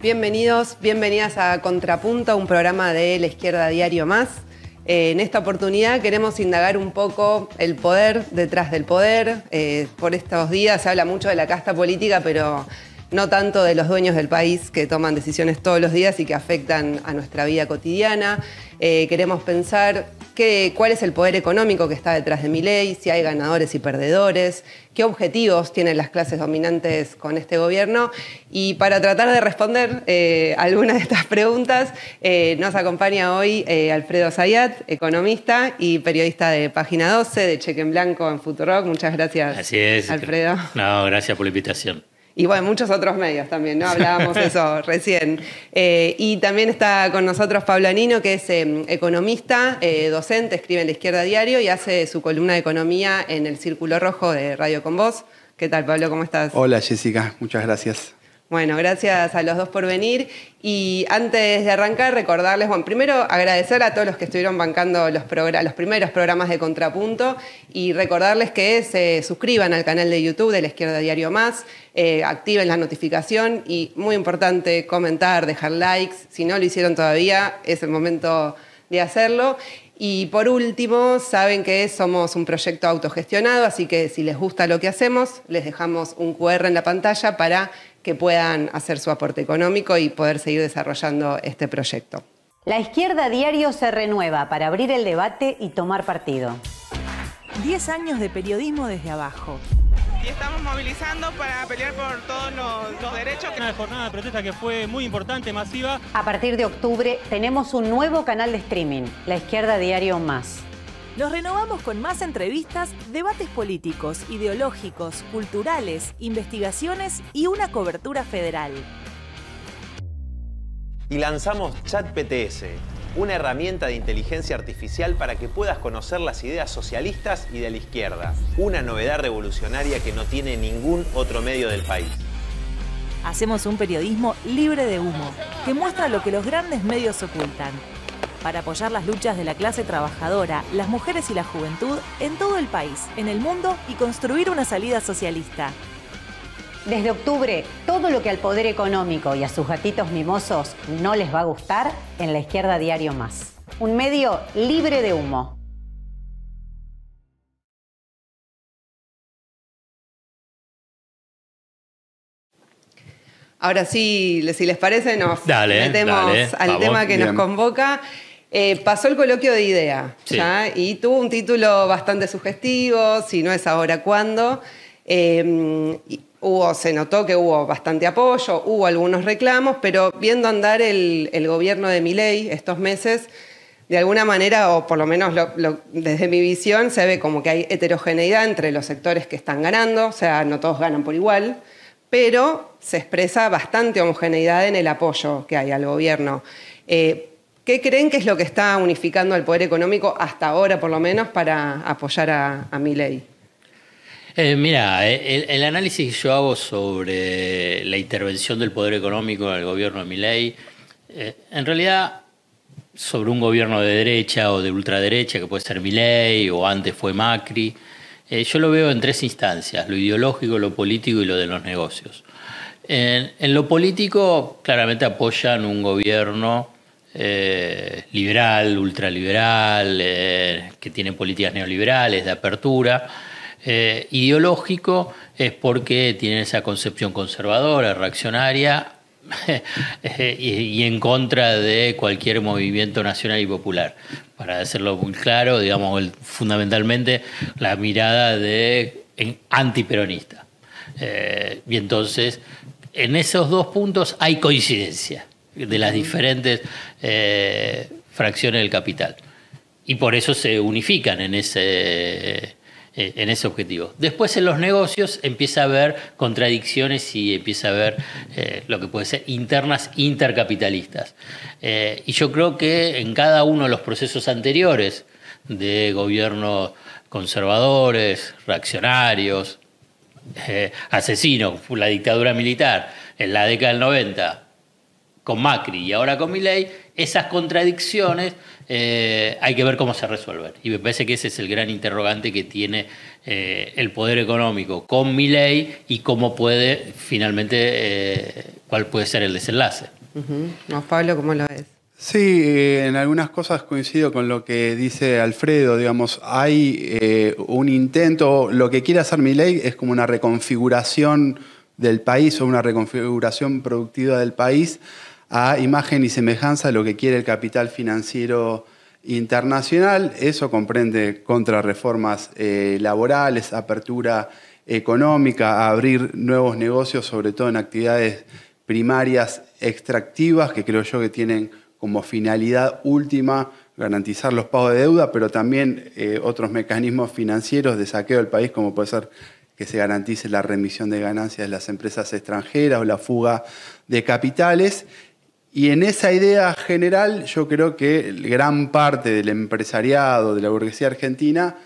Bienvenidos, bienvenidas a Contrapunto, un programa de La Izquierda Diario Más. En esta oportunidad queremos indagar un poco el poder detrás del poder. Por estos días se habla mucho de la casta política, pero no tanto de los dueños del país que toman decisiones todos los días y que afectan a nuestra vida cotidiana. Queremos pensar cuál es el poder económico que está detrás de Milei, si hay ganadores y perdedores, qué objetivos tienen las clases dominantes con este gobierno. Y para tratar de responder algunas de estas preguntas, nos acompaña hoy Alfredo Zayat, economista y periodista de Página 12, de Cheque en Blanco en Futurock. Muchas gracias, Así es, Alfredo. No, gracias por la invitación. Y bueno, muchos otros medios también, ¿no? Hablábamos de eso recién. Y también está con nosotros Pablo Anino, que es economista, docente, escribe en La Izquierda Diario y hace su columna de economía en el Círculo Rojo de Radio Con Vos. ¿Qué tal, Pablo? ¿Cómo estás? Hola, Jessica. Muchas gracias. Bueno, gracias a los dos por venir. Y antes de arrancar, recordarles, bueno, primero agradecer a todos los que estuvieron bancando los primeros programas de Contrapunto y recordarles que se suscriban al canal de YouTube de La Izquierda Diario Más, activen la notificación y, muy importante, comentar, dejar likes. Si no lo hicieron todavía, es el momento de hacerlo. Y por último, saben que somos un proyecto autogestionado, así que si les gusta lo que hacemos, les dejamos un QR en la pantalla para que puedan hacer su aporte económico y poder seguir desarrollando este proyecto. La Izquierda Diario se renueva para abrir el debate y tomar partido. 10 años de periodismo desde abajo. Y estamos movilizando para pelear por todos los derechos. Una jornada de protesta que fue muy importante, masiva. A partir de octubre tenemos un nuevo canal de streaming, La Izquierda Diario Más. Nos renovamos con más entrevistas, debates políticos, ideológicos, culturales, investigaciones y una cobertura federal. Y lanzamos ChatPTS, una herramienta de inteligencia artificial para que puedas conocer las ideas socialistas y de la izquierda. Una novedad revolucionaria que no tiene ningún otro medio del país. Hacemos un periodismo libre de humo, que muestra lo que los grandes medios ocultan, para apoyar las luchas de la clase trabajadora, las mujeres y la juventud en todo el país, en el mundo y construir una salida socialista. Desde octubre, todo lo que al poder económico y a sus gatitos mimosos no les va a gustar en La Izquierda Diario Más. Un medio libre de humo. Ahora sí, si les parece, nos metemos al tema que nos convoca. Pasó el coloquio de IDEA, sí, ¿ya? Y tuvo un título bastante sugestivo, si no es ahora, ¿cuándo? Se notó que hubo bastante apoyo, hubo algunos reclamos, pero viendo andar el gobierno de Milei estos meses, de alguna manera, o por lo menos desde mi visión, se ve como que hay heterogeneidad entre los sectores que están ganando, o sea, no todos ganan por igual, pero se expresa bastante homogeneidad en el apoyo que hay al gobierno. ¿Qué creen que es lo que está unificando al poder económico hasta ahora, por lo menos, para apoyar a Milei? Mira, el análisis que yo hago sobre la intervención del poder económico en el gobierno de Milei, en realidad sobre un gobierno de derecha o de ultraderecha, que puede ser Milei o antes fue Macri, yo lo veo en tres instancias: lo ideológico, lo político y lo de los negocios. En lo político, claramente apoyan un gobierno liberal, ultraliberal, que tiene políticas neoliberales de apertura. Ideológico es porque tienen esa concepción conservadora, reaccionaria y en contra de cualquier movimiento nacional y popular. Para decirlo muy claro, digamos, fundamentalmente la mirada antiperonista. Y entonces, en esos dos puntos hay coincidencia de las diferentes fracciones del capital. Y por eso se unifican en ese objetivo. Después en los negocios empieza a haber contradicciones y empieza a haber lo que puede ser internas intercapitalistas. Y yo creo que en cada uno de los procesos anteriores de gobiernos conservadores, reaccionarios, asesinos, la dictadura militar, en la década del 90, con Macri y ahora con Milei, esas contradicciones hay que ver cómo se resuelven. Y me parece que ese es el gran interrogante que tiene el poder económico con Milei y cómo puede finalmente, cuál puede ser el desenlace. No, Pablo, ¿cómo lo ves? Sí, en algunas cosas coincido con lo que dice Alfredo, digamos, hay un intento, lo que quiere hacer Milei es como una reconfiguración del país o una reconfiguración productiva del país a imagen y semejanza de lo que quiere el capital financiero internacional. Eso comprende contrarreformas laborales, apertura económica, abrir nuevos negocios, sobre todo en actividades primarias extractivas, que creo yo que tienen como finalidad última garantizar los pagos de deuda, pero también otros mecanismos financieros de saqueo del país, como puede ser que se garantice la remisión de ganancias de las empresas extranjeras o la fuga de capitales. Y en esa idea general yo creo que gran parte del empresariado, de la burguesía argentina,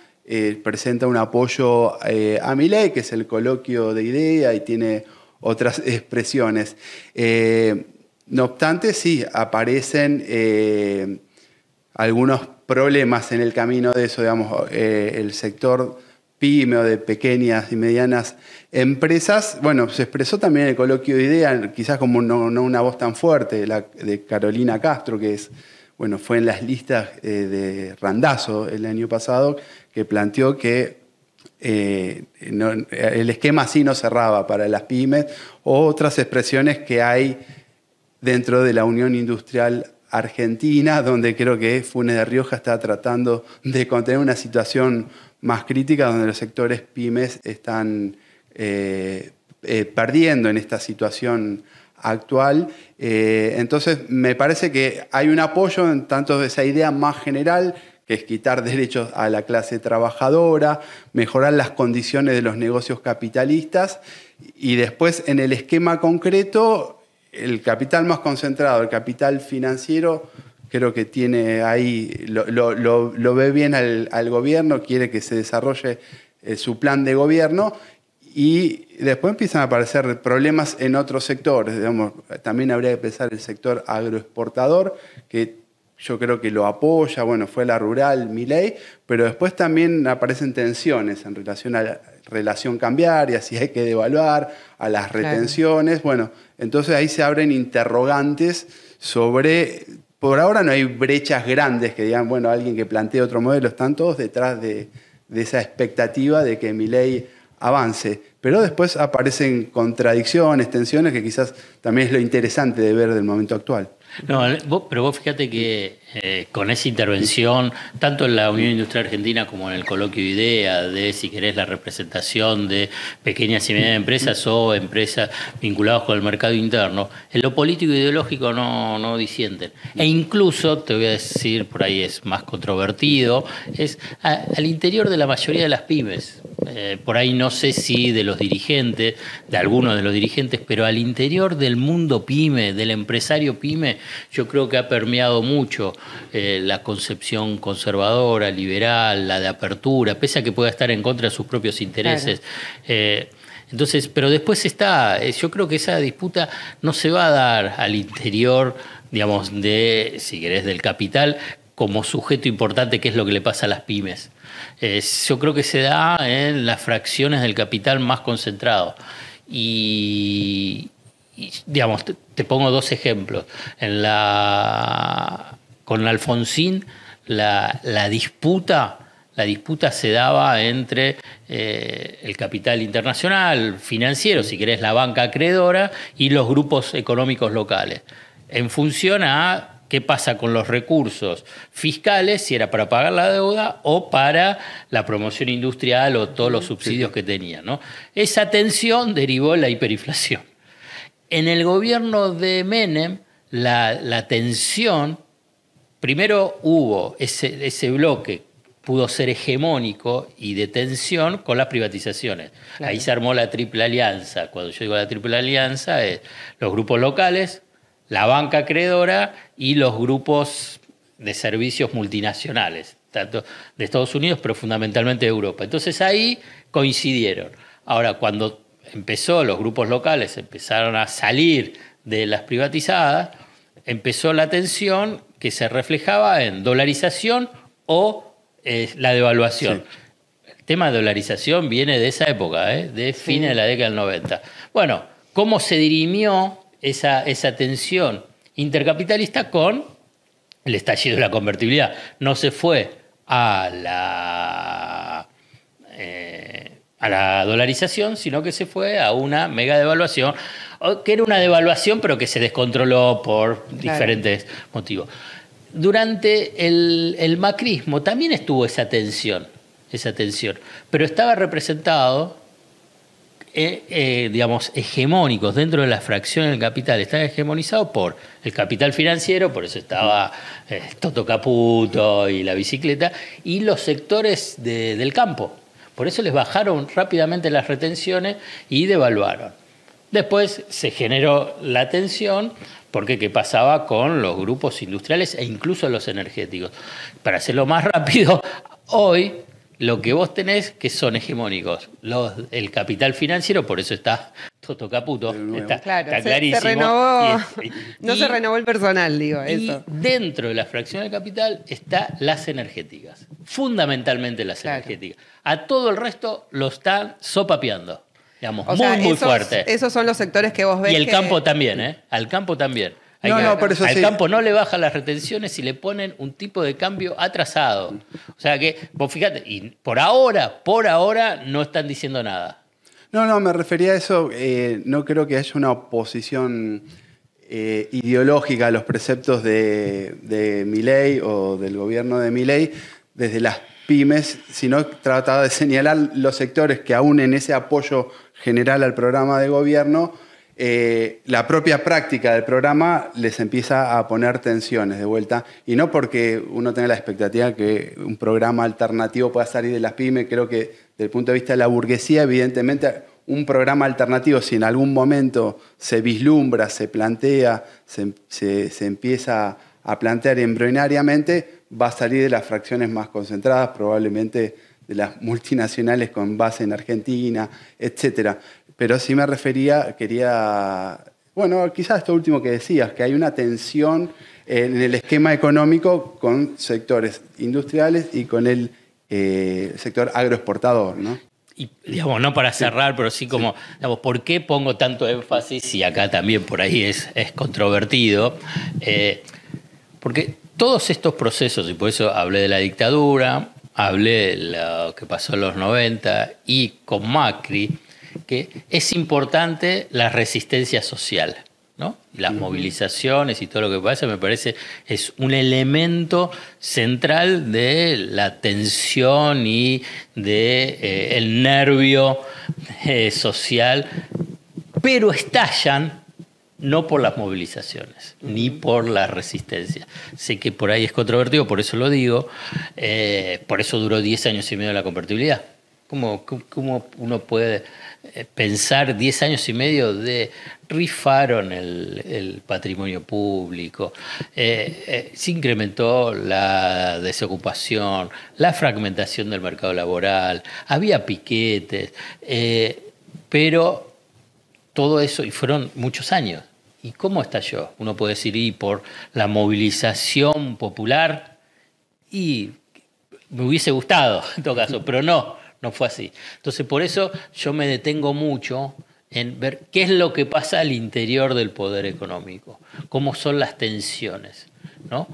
presenta un apoyo a Milei, que es el coloquio de idea y tiene otras expresiones. No obstante, sí, aparecen algunos problemas en el camino de eso, digamos, el sector pyme o de pequeñas y medianas empresas. Bueno, se expresó también en el coloquio de idea, quizás como no una voz tan fuerte, la de Carolina Castro, que es, bueno, fue en las listas de Randazzo el año pasado, que planteó que el esquema así no cerraba para las pymes, o otras expresiones que hay dentro de la Unión Industrial Argentina, donde creo que Funes de Rioja está tratando de contener una situación más crítica, donde los sectores pymes están perdiendo en esta situación actual. Entonces, me parece que hay un apoyo en tanto de esa idea más general, que es quitar derechos a la clase trabajadora, mejorar las condiciones de los negocios capitalistas, y después en el esquema concreto, el capital más concentrado, el capital financiero, creo que tiene ahí, lo ve bien al gobierno, quiere que se desarrolle su plan de gobierno, y después empiezan a aparecer problemas en otros sectores. Digamos, también habría que pensar el sector agroexportador, que yo creo que lo apoya, bueno, fue la rural, Milei, pero después también aparecen tensiones en relación a la relación cambiaria, si hay que devaluar, a las retenciones. Claro. Bueno, entonces ahí se abren interrogantes sobre... Por ahora no hay brechas grandes que digan, bueno, alguien que plantee otro modelo, están todos detrás de esa expectativa de que Milei avance. Pero después aparecen contradicciones, tensiones, que quizás también es lo interesante de ver del momento actual. No, pero vos fíjate que con esa intervención, tanto en la Unión Industrial Argentina como en el coloquio de idea de, si querés, la representación de pequeñas y medianas empresas o empresas vinculadas con el mercado interno, en lo político e ideológico no disienten. E incluso, te voy a decir, por ahí es más controvertido, es al interior de la mayoría de las pymes. Por ahí no sé si de los dirigentes, de algunos de los dirigentes, pero al interior del mundo pyme, del empresario pyme, yo creo que ha permeado mucho la concepción conservadora, liberal, la de apertura, pese a que pueda estar en contra de sus propios intereses. Claro. Entonces, pero después yo creo que esa disputa no se va a dar al interior, digamos, si querés, del capital, como sujeto importante, que es lo que le pasa a las pymes. Yo creo que se da en las fracciones del capital más concentrado. Y digamos, te pongo dos ejemplos. Con Alfonsín, la disputa se daba entre el capital internacional, financiero, si querés, la banca acreedora, y los grupos económicos locales, en función a qué pasa con los recursos fiscales, si era para pagar la deuda o para la promoción industrial o todos los subsidios que tenía, ¿no? Esa tensión derivó en la hiperinflación. En el gobierno de Menem, la tensión, primero hubo ese bloque, pudo ser hegemónico y de tensión con las privatizaciones. Claro. Ahí se armó la triple alianza. Cuando yo digo la triple alianza, es los grupos locales, la banca acreedora y los grupos de servicios multinacionales, tanto de Estados Unidos, pero fundamentalmente de Europa. Entonces ahí coincidieron. Ahora, cuando los grupos locales empezaron a salir de las privatizadas, empezó la tensión que se reflejaba en dolarización o la devaluación. Sí. El tema de dolarización viene de esa época, de fines de la década del 90. Bueno, ¿cómo se dirimió esa tensión intercapitalista con el estallido de la convertibilidad? No se fue a la dolarización, sino que se fue a una mega devaluación, que era una devaluación pero que se descontroló por diferentes motivos. Durante el macrismo también estuvo esa tensión, pero estaba representado, digamos, hegemónicos dentro de la fracción del capital, estaba hegemonizado por el capital financiero, por eso estaba Toto Caputo y la bicicleta, y los sectores del campo. Por eso les bajaron rápidamente las retenciones y devaluaron. Después se generó la tensión, porque ¿qué pasaba con los grupos industriales e incluso los energéticos? Para hacerlo más rápido, hoy lo que vos tenés que son hegemónicos. El capital financiero, por eso está Toto Caputo, está clarísimo. Se renovó, no se renovó el personal, digo, eso. Y dentro de la fracción del capital están las energéticas, fundamentalmente las energéticas. A todo el resto lo están sopapeando, digamos, muy fuerte. Esos son los sectores que vos ves. Y el campo también, al campo también. Al campo no le bajan las retenciones y le ponen un tipo de cambio atrasado. O sea que, vos fíjate, y por ahora no están diciendo nada. No, me refería a eso. No creo que haya una oposición ideológica a los preceptos de Milei o del gobierno de Milei desde las pymes, sino trataba de señalar los sectores que aún en ese apoyo general al programa de gobierno, la propia práctica del programa les empieza a poner tensiones de vuelta, y no porque uno tenga la expectativa que un programa alternativo pueda salir de las pymes. Creo que desde el punto de vista de la burguesía, evidentemente, un programa alternativo, si en algún momento se vislumbra, se plantea, se empieza a plantear embrionariamente, va a salir de las fracciones más concentradas, probablemente de las multinacionales con base en Argentina, etcétera. Pero sí me refería, quizás esto último que decías, que hay una tensión en el esquema económico con sectores industriales y con el sector agroexportador, ¿no? Y, digamos, no para cerrar, pero sí como, digamos, ¿por qué pongo tanto énfasis? Y acá también por ahí es controvertido. Porque todos estos procesos, y por eso hablé de la dictadura, hablé de lo que pasó en los 90 y con Macri, que es importante la resistencia social, ¿no? Las movilizaciones y todo lo que pasa, me parece, es un elemento central de la tensión y de el nervio social, pero estallan no por las movilizaciones, ni por la resistencia. Sé que por ahí es controvertido, por eso lo digo, por eso duró 10 años y medio la convertibilidad. ¿Cómo uno puede pensar 10 años y medio de rifaron el patrimonio público, se incrementó la desocupación, la fragmentación del mercado laboral, había piquetes, pero todo eso, y fueron muchos años. ¿Y cómo estalló? Uno puede decir, y por la movilización popular, y me hubiese gustado en todo caso, pero no fue así. Entonces, por eso yo me detengo mucho en ver qué es lo que pasa al interior del poder económico, cómo son las tensiones, ¿no?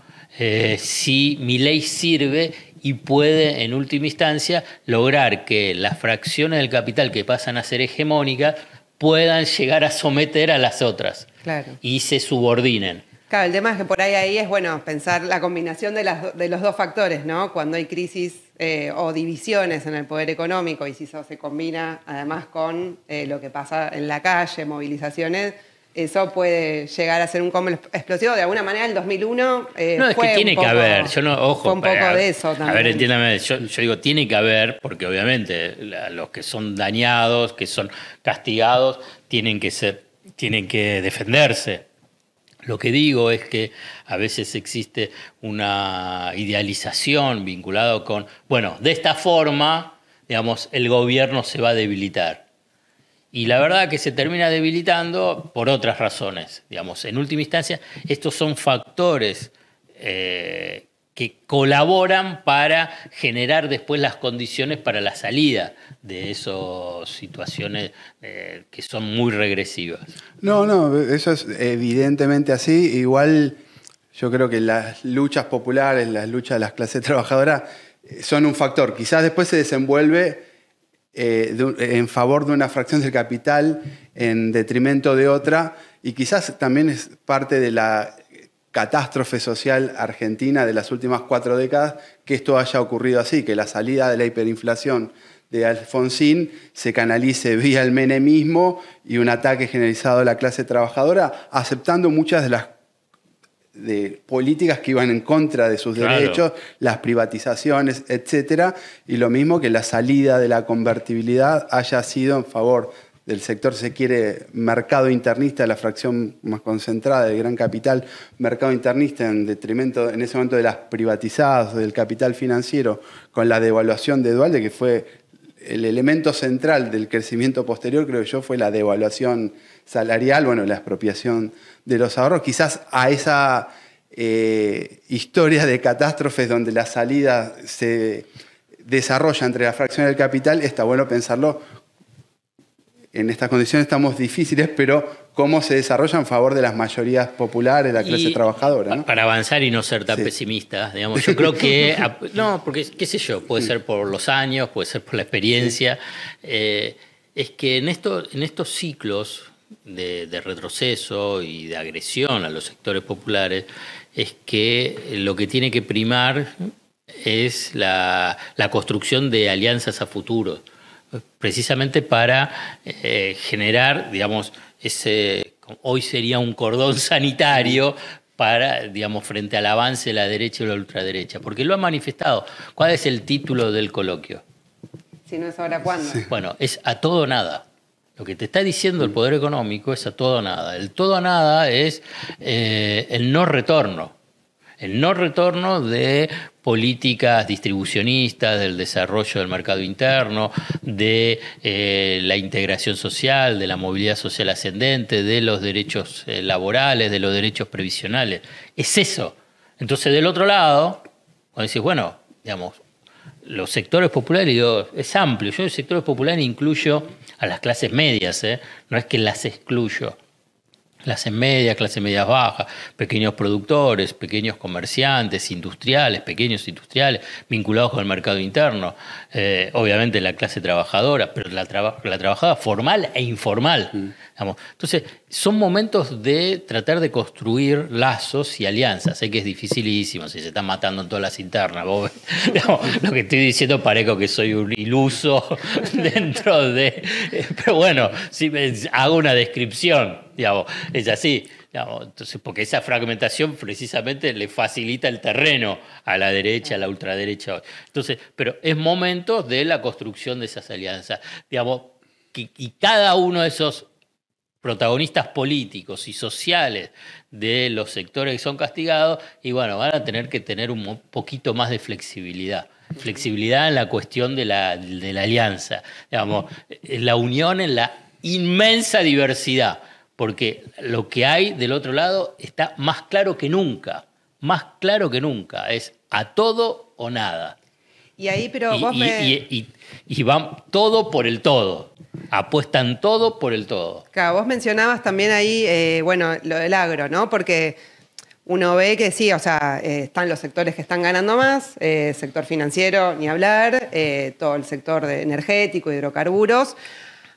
Si Milei sirve y puede, en última instancia, lograr que las fracciones del capital que pasan a ser hegemónicas puedan llegar a someter a las otras, claro, y se subordinen. Claro, el tema es que por ahí es bueno pensar la combinación de los dos factores, ¿no? Cuando hay crisis o divisiones en el poder económico, y si eso se combina además con lo que pasa en la calle, movilizaciones, eso puede llegar a ser un combo explosivo. De alguna manera, el 2001 no, es que tiene que haber. Yo no, ojo, fue un poco de eso también. A ver, entiéndame, yo digo tiene que haber, porque obviamente los que son dañados, que son castigados, tienen que defenderse. Lo que digo es que a veces existe una idealización vinculada con, bueno, de esta forma, digamos, el gobierno se va a debilitar. Y la verdad que se termina debilitando por otras razones. Digamos, en última instancia, estos son factores que colaboran para generar después las condiciones para la salida de esas situaciones que son muy regresivas. No, eso es evidentemente así. Igual yo creo que las luchas populares, las luchas de las clases trabajadoras son un factor. Quizás después se desenvuelve en favor de una fracción del capital en detrimento de otra, y quizás también es parte de la catástrofe social argentina de las últimas 4 décadas que esto haya ocurrido así, que la salida de la hiperinflación de Alfonsín se canalice vía el menemismo y un ataque generalizado a la clase trabajadora, aceptando muchas de las políticas que iban en contra de sus derechos, las privatizaciones, etc. Y lo mismo que la salida de la convertibilidad haya sido en favor del sector, se quiere, mercado internista, la fracción más concentrada del gran capital, mercado internista en detrimento en ese momento de las privatizadas, del capital financiero, con la devaluación de Duhalde, que fue el elemento central del crecimiento posterior, creo yo, fue la devaluación salarial, bueno, la expropiación de los ahorros, quizás a esa historia de catástrofes donde la salida se desarrolla entre la fracción del capital, está bueno pensarlo. En estas condiciones estamos difíciles, pero cómo se desarrolla en favor de las mayorías populares, la clase trabajadora, ¿no? Para avanzar y no ser tan pesimista, digamos, yo creo que, no, porque qué sé yo, puede ser por los años, puede ser por la experiencia, es que en estos ciclos de retroceso y de agresión a los sectores populares, es que lo que tiene que primar es la construcción de alianzas a futuro, precisamente para generar, digamos, hoy sería un cordón sanitario para, digamos, frente al avance de la derecha y la ultraderecha, porque lo han manifestado. ¿Cuál es el título del coloquio? Si no es ahora, ¿cuándo? Sí. Bueno, es a todo o nada. Lo que te está diciendo el poder económico es a todo o nada. El todo o nada es el no retorno. El no retorno de políticas distribucionistas, del desarrollo del mercado interno, de la integración social, de la movilidad social ascendente, de los derechos laborales, de los derechos previsionales. Es eso. Entonces, del otro lado, cuando decís, bueno, digamos, los sectores populares, digo, es amplio. Yo en sectores populares incluyo a las clases medias, no es que las excluyo. Clases medias bajas, pequeños productores, pequeños comerciantes, industriales, pequeños industriales, vinculados con el mercado interno, obviamente la clase trabajadora, pero la trabajadora formal e informal. Digamos. Entonces, son momentos de tratar de construir lazos y alianzas. Sé que es dificilísimo, si se están matando en todas las internas. Vos, digamos, lo que estoy diciendo parezco que soy un iluso dentro de... Pero bueno, si hago una descripción, digamos, es así. Digamos, entonces, porque esa fragmentación precisamente le facilita el terreno a la derecha, a la ultraderecha. Entonces, pero es momento de la construcción de esas alianzas. Digamos, y cada uno de esos protagonistas políticos y sociales de los sectores que son castigados, y bueno, van a tener que tener un poquito más de flexibilidad. Flexibilidad en la cuestión de la alianza. Digamos, la unión en la inmensa diversidad. Porque lo que hay del otro lado está más claro que nunca. Más claro que nunca. Es a todo o nada. Y ahí, pero y van todo por el todo. Apuestan todo por el todo. Claro, vos mencionabas también ahí, bueno, lo del agro, ¿no? Porque uno ve que sí, o sea, están los sectores que están ganando más, sector financiero, ni hablar, todo el sector energético, hidrocarburos.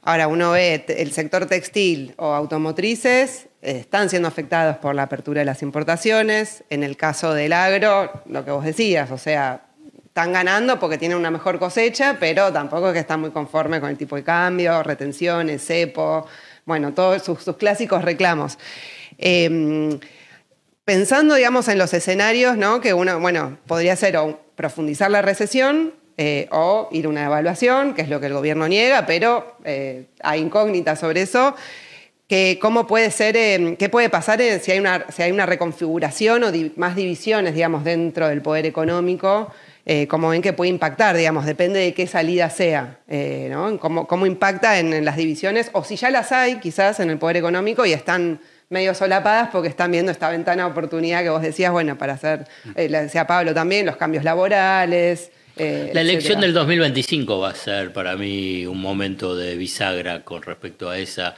Ahora uno ve el sector textil o automotrices, están siendo afectados por la apertura de las importaciones. En el caso del agro, lo que vos decías, o sea, están ganando porque tienen una mejor cosecha, pero tampoco es que están muy conformes con el tipo de cambio, retenciones, cepo, bueno, todos sus clásicos reclamos. Pensando, digamos, en los escenarios, ¿no? Que uno, bueno, podría ser o profundizar la recesión, o ir a una evaluación, que es lo que el gobierno niega, pero hay incógnitas sobre eso. ¿Cómo puede ser, qué puede pasar si hay una reconfiguración o más divisiones, digamos, dentro del poder económico cómo ven que puede impactar, digamos, depende de qué salida sea, ¿no? Cómo impacta en las divisiones, o si ya las hay, quizás, en el poder económico y están medio solapadas porque están viendo esta ventana de oportunidad que vos decías, bueno, para hacer, decía Pablo también, los cambios laborales. La elección del 2025 va a ser para mí un momento de bisagra con respecto a esa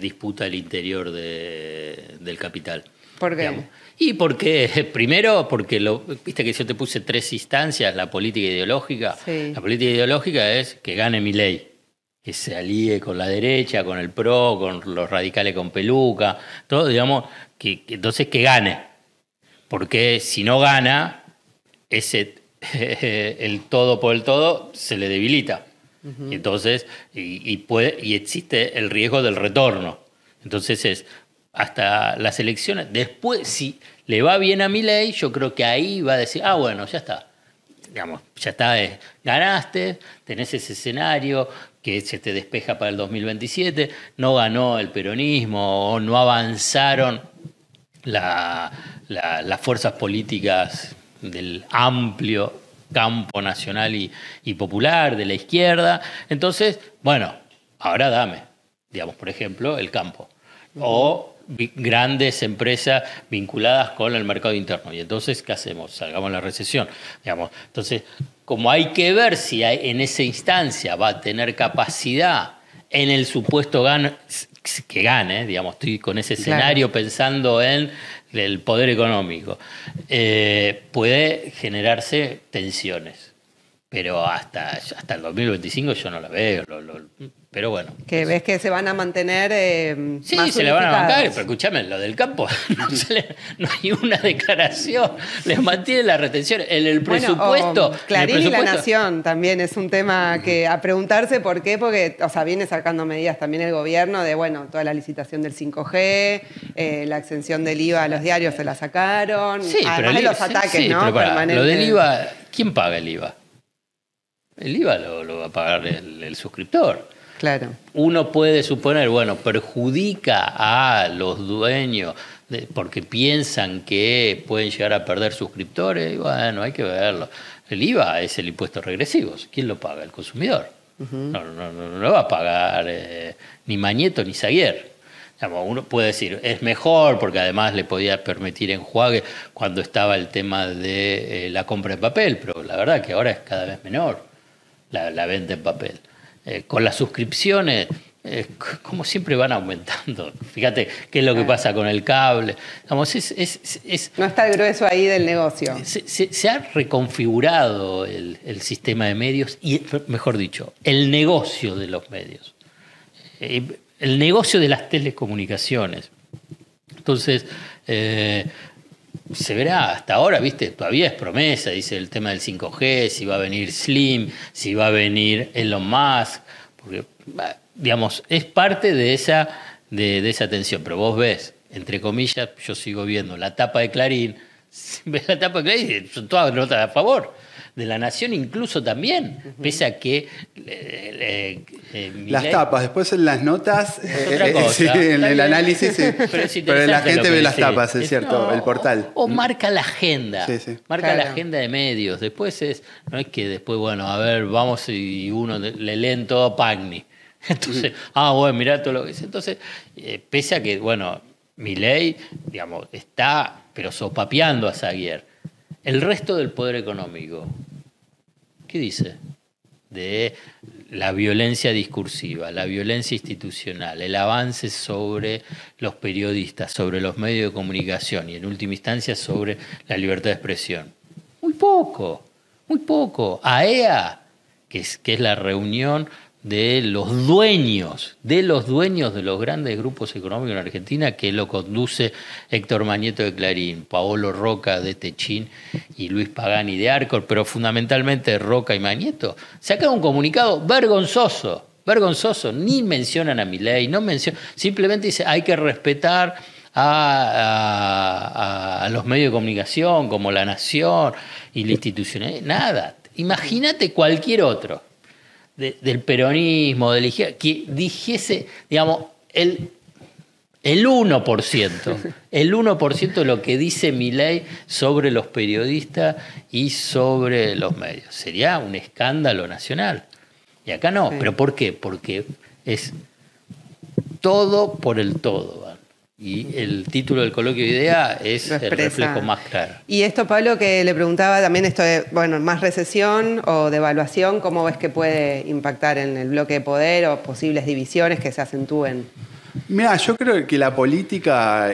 disputa al interior del capital. ¿Por qué? Digamos. Y porque, primero, porque viste que yo te puse 3 instancias, la política ideológica. Sí. La política ideológica es que gane Milei, que se alíe con la derecha, con el PRO, con los radicales con peluca, todo, digamos, entonces que gane. Porque si no gana, el todo por el todo se le debilita. Y entonces, y existe el riesgo del retorno. Entonces hasta las elecciones. Después, si le va bien a Milei, yo creo que ahí va a decir, bueno, ya está. Digamos, ya está, ganaste, tenés ese escenario que se te despeja para el 2027, no ganó el peronismo o no avanzaron las fuerzas políticas del amplio campo nacional y popular, de la izquierda. Entonces, bueno, ahora dame, digamos, por ejemplo, el campo. O grandes empresas vinculadas con el mercado interno. Y entonces, ¿qué hacemos? Salgamos de la recesión. Digamos. Entonces, como hay que ver si en esa instancia va a tener capacidad en el supuesto que gane, digamos, estoy con ese escenario pensando en el poder económico, puede generarse tensiones. Pero hasta el 2025 yo no la veo. Pero bueno. Que ves que se van a mantener sí, más se le van a bancar, unificadas. pero escúchame, lo del campo, no hay una declaración, les mantiene la retención. En el presupuesto... Bueno, Clarín y La Nación también es un tema que a preguntarse por qué, porque, o sea, viene sacando medidas también el gobierno de, bueno, toda la licitación del 5G, la exención del IVA a los diarios se la sacaron, sí, además de los ataques, sí, ¿no? Pero para, permanentes. lo del IVA, ¿quién paga el IVA? El IVA lo va a pagar el suscriptor. Claro. Uno puede suponer, bueno, perjudica a los dueños porque piensan que pueden llegar a perder suscriptores. Y bueno, hay que verlo. El IVA es el impuesto regresivo. ¿Quién lo paga? El consumidor. No lo va a pagar ni Mañeto ni Zaguier. Uno puede decir, es mejor porque además le podía permitir enjuague cuando estaba el tema de la compra en papel, pero la verdad que ahora es cada vez menor la venta en papel. Con las suscripciones, como siempre van aumentando. Fíjate qué es lo que pasa con el cable. Vamos, no está el grueso ahí del negocio. Se ha reconfigurado el sistema de medios y, mejor dicho, el negocio de los medios. El negocio de las telecomunicaciones. Entonces, se verá hasta ahora, ¿viste? Todavía es promesa, dice el tema del 5G, si va a venir Slim, si va a venir Elon Musk, porque, digamos, es parte de esa tensión. Pero vos ves, entre comillas, yo sigo viendo la tapa de Clarín, ves la tapa de Clarín, son todas notas a favor. De La Nación incluso también, pese a que... las tapas, después en las notas, otra cosa, sí, en el análisis, sí. Pero la gente ve las decís. tapas, es cierto, el portal. O marca la agenda, marca claro. la agenda de medios. Después no es que después, bueno, a ver, vamos y uno le leen todo a Pagni. Entonces, bueno, mirá todo lo que dice. Entonces, pese a que, bueno, Milei, digamos, está, pero sopapeando a Zaguier. El resto del poder económico, ¿qué dice? De la violencia discursiva, la violencia institucional, el avance sobre los periodistas, sobre los medios de comunicación y en última instancia sobre la libertad de expresión. Muy poco, muy poco. AEA, que es la reunión de los dueños de los grandes grupos económicos en Argentina, que lo conduce Héctor Mañeto de Clarín, Paolo Roca de Techín y Luis Pagani de Arcor, pero fundamentalmente Roca y Mañeto, sacaron un comunicado vergonzoso, ni mencionan a Milei, simplemente dice hay que respetar a los medios de comunicación como La Nación y la institucionalidad, nada. Imagínate cualquier otro del peronismo, de la izquierda, que dijese, digamos, El 1%. El 1% de lo que dice Milei sobre los periodistas y sobre los medios. Sería un escándalo nacional. Y acá no. Sí. ¿Pero por qué? Porque es todo por el todo. ¿Vale? Y el título del coloquio de idea es el reflejo más claro. Y esto, Pablo, que le preguntaba también esto de, bueno, más recesión o devaluación, ¿cómo ves que puede impactar en el bloque de poder o posibles divisiones que se acentúen? Mira, yo creo que la política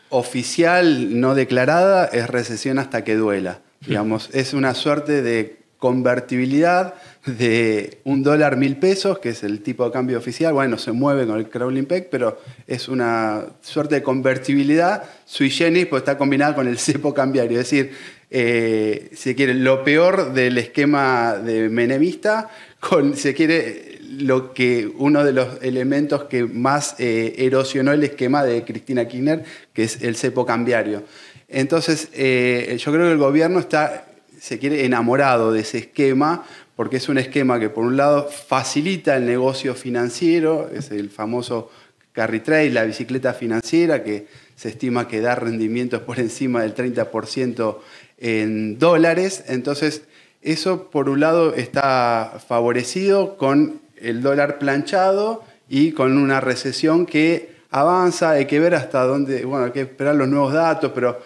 oficial no declarada es recesión hasta que duela. Digamos, es una suerte de convertibilidad de $1 1.000 pesos, que es el tipo de cambio oficial. Bueno, se mueve con el crawling peg, pero es una suerte de convertibilidad sui generis, pues está combinada con el cepo cambiario. Es decir, si quiere, lo peor del esquema de menemista, si quiere, uno de los elementos que más erosionó el esquema de Cristina Kirchner, que es el cepo cambiario. Entonces, yo creo que el gobierno está, se quiere, enamorado de ese esquema, porque es un esquema que, por un lado, facilita el negocio financiero, es el famoso carry trade, la bicicleta financiera, que se estima que da rendimientos por encima del 30% en dólares. Entonces, eso, por un lado, está favorecido con el dólar planchado y con una recesión que avanza. Hay que ver hasta dónde, bueno, hay que esperar los nuevos datos, pero